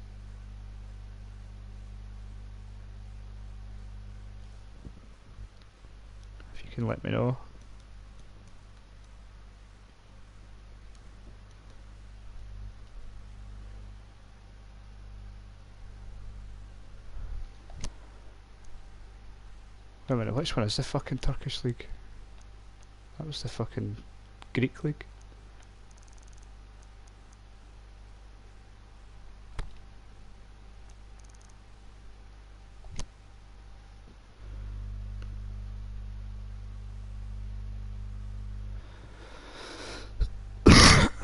If you can let me know. Wait a minute, which one is the fucking Turkish League? That was the fucking Greek League.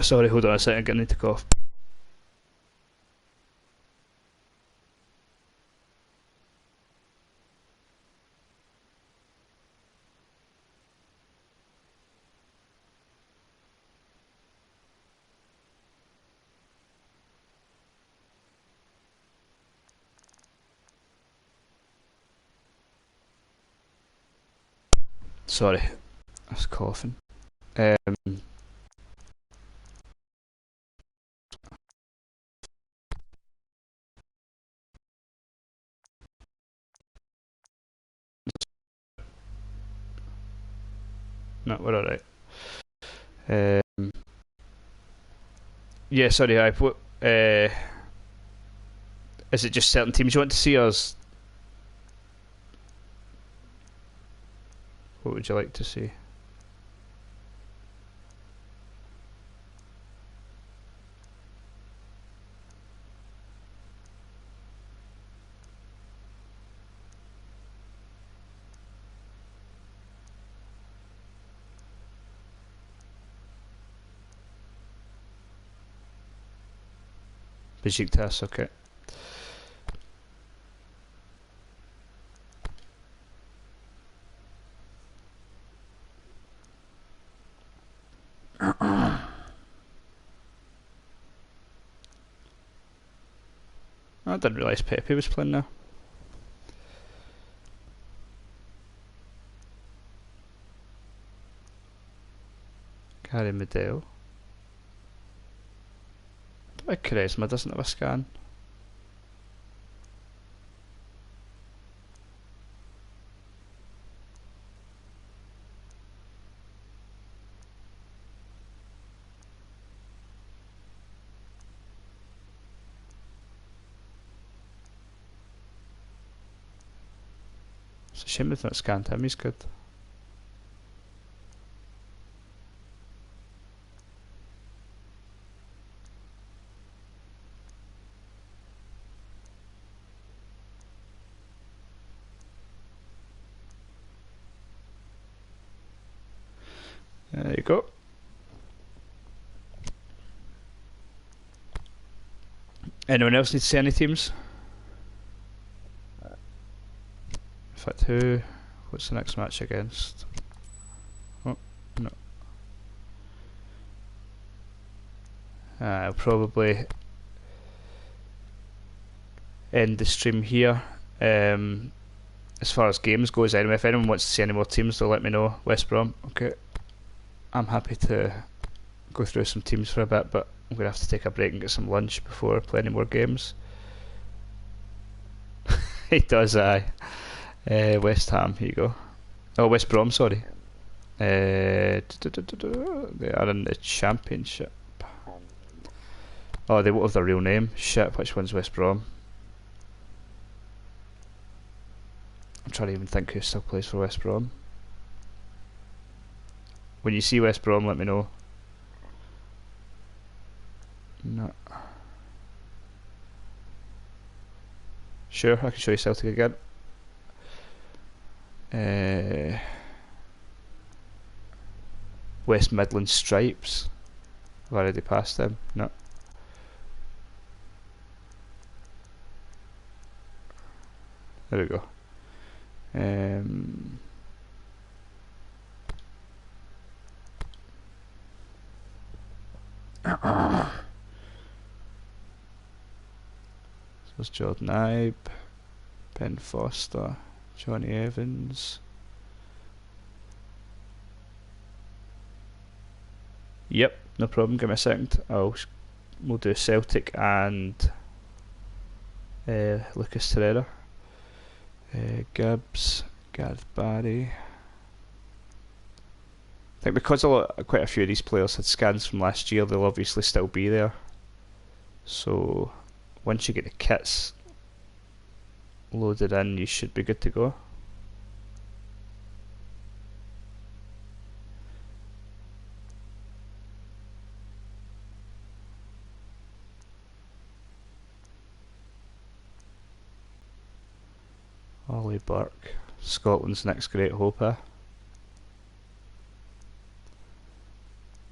Sorry, hold on a second, I need to cough. Sorry, I was coughing. No, we're alright. Yeah, sorry, what, is it just certain teams you want to see, or what would you like to see? Besiktas, okay. I didn't realise Pepe was playing there. Gary Medel. But Charisma doesn't have a scan. It's a shame they've not scanned him, he's good. There you go. Anyone else need to see any teams? In fact, what's the next match against? Oh, no. I'll probably end the stream here. As far as games goes anyway, if anyone wants to see any more teams, they'll let me know. West Brom, okay. I'm happy to go through some teams for a bit, but I'm going to have to take a break and get some lunch before I play any more games. He does, aye. West Ham, here you go. Oh, West Brom, sorry. They are in the Championship. Oh, they won't have their real name. Shit, which one's West Brom? I'm trying to even think who still plays for West Brom. When you see West Brom, let me know. No. Sure, I can show you Celtic again. West Midlands Stripes. I've already passed them. No. There we go. So it's Jordan Ibe, Ben Foster, Johnny Evans. Yep, no problem. Give me a second. We'll do Celtic and Lucas Torreira. Gibbs, Gareth Barry. I think because quite a few of these players had scans from last year, they'll obviously still be there. So once you get the kits loaded in, you should be good to go. Ollie Burke, Scotland's next great hope, eh?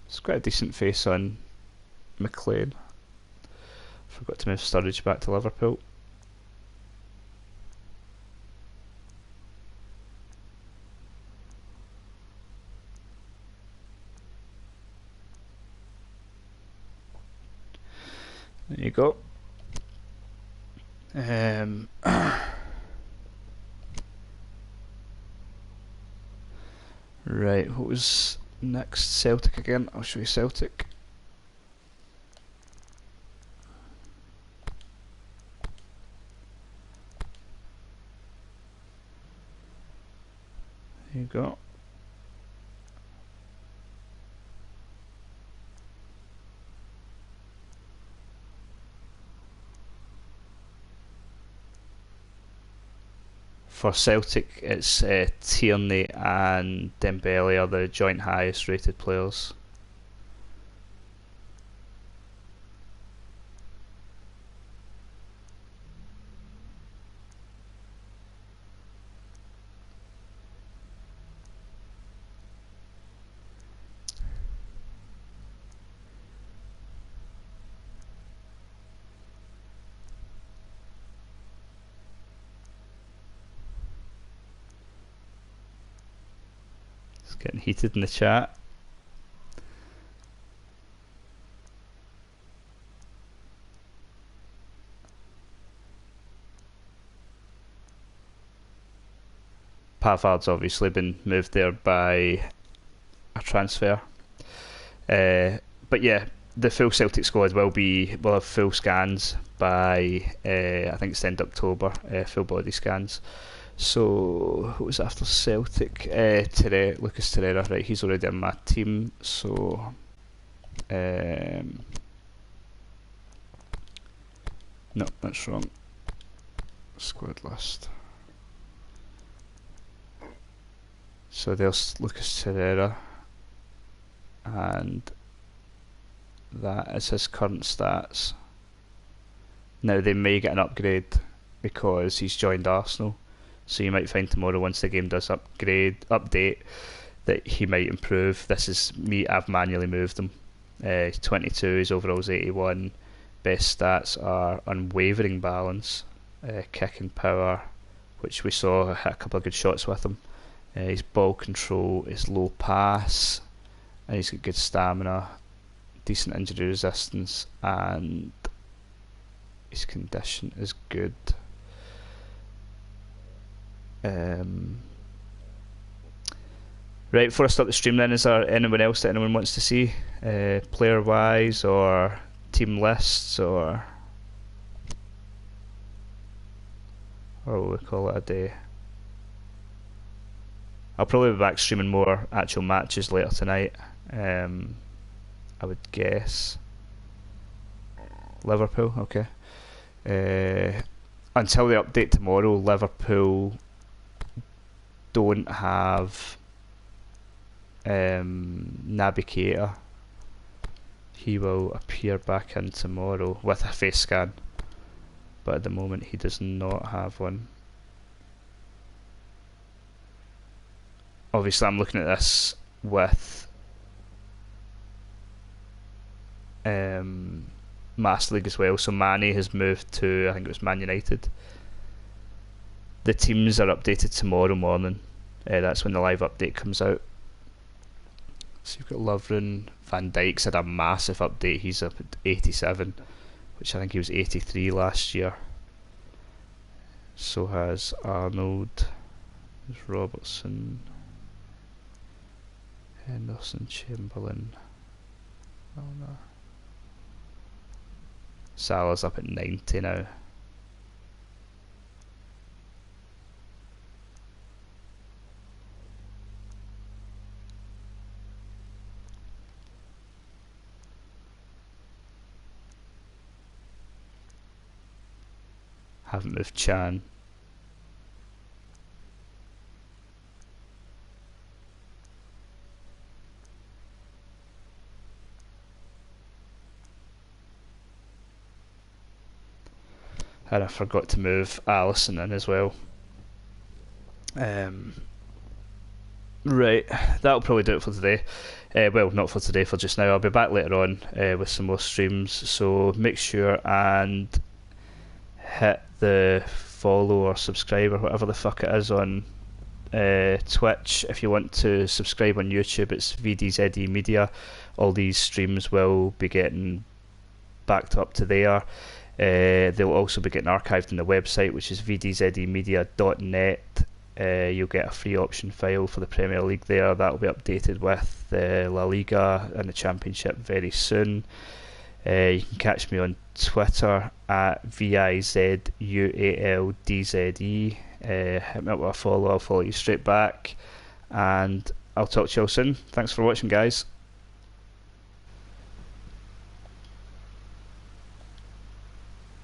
It's quite a decent face on McLean. Forgot to move Sturridge back to Liverpool. There you go. Right, what was next? Celtic again. I'll show you Celtic. There you go. For Celtic, it's Tierney and Dembele are the joint highest rated players. Getting heated in the chat. Pavard's obviously been moved there by a transfer. But yeah, the full Celtic squad will have full scans by I think it's the end of October, full body scans. So who was after Celtic? Lucas Torreira, right? He's already in my team. So no, that's wrong. Squad list. So there's Lucas Torreira, and that is his current stats. Now they may get an upgrade because he's joined Arsenal, so you might find tomorrow once the game does update that he might improve. This is me, I've manually moved him. He's 22, his overall's 81. Best stats are unwavering balance, kicking power, which we saw hit a couple of good shots with him. His ball control, his low pass, and he's got good stamina, decent injury resistance, and his condition is good. Right, before I start the stream then, is there anyone else that anyone wants to see? Player wise or team lists or will we call it a day? I'll probably be back streaming more actual matches later tonight. I would guess Liverpool, okay. Until the update tomorrow, Liverpool don't have Naby Keita. He will appear back in tomorrow with a face scan, but at the moment he does not have one. Obviously I'm looking at this with Master League as well, so Mane has moved to, I think it was Man United. The teams are updated tomorrow morning. That's when the live update comes out. So you've got Lovren. Van Dijk's had a massive update. He's up at 87, which I think he was 83 last year. So has Arnold. There's Robertson, Henderson, Chamberlain. Oh no. Salah's up at 90 now. Haven't moved Chan. And I forgot to move Allison in as well. Right, that'll probably do it for today. Well, not for today, for just now. I'll be back later on with some more streams, so make sure and hit the follow or subscribe or whatever the fuck it is on Twitch. If you want to subscribe on YouTube, it's VDZE Media. All these streams will be getting backed up to there. They'll also be getting archived on the website, which is vdzemedia.net. You'll get a free option file for the Premier League there. That will be updated with the La Liga and the Championship very soon. You can catch me on Twitter at VIZUALDZE. Hit me up with a follow, I'll follow you straight back. And I'll talk to you all soon. Thanks for watching, guys.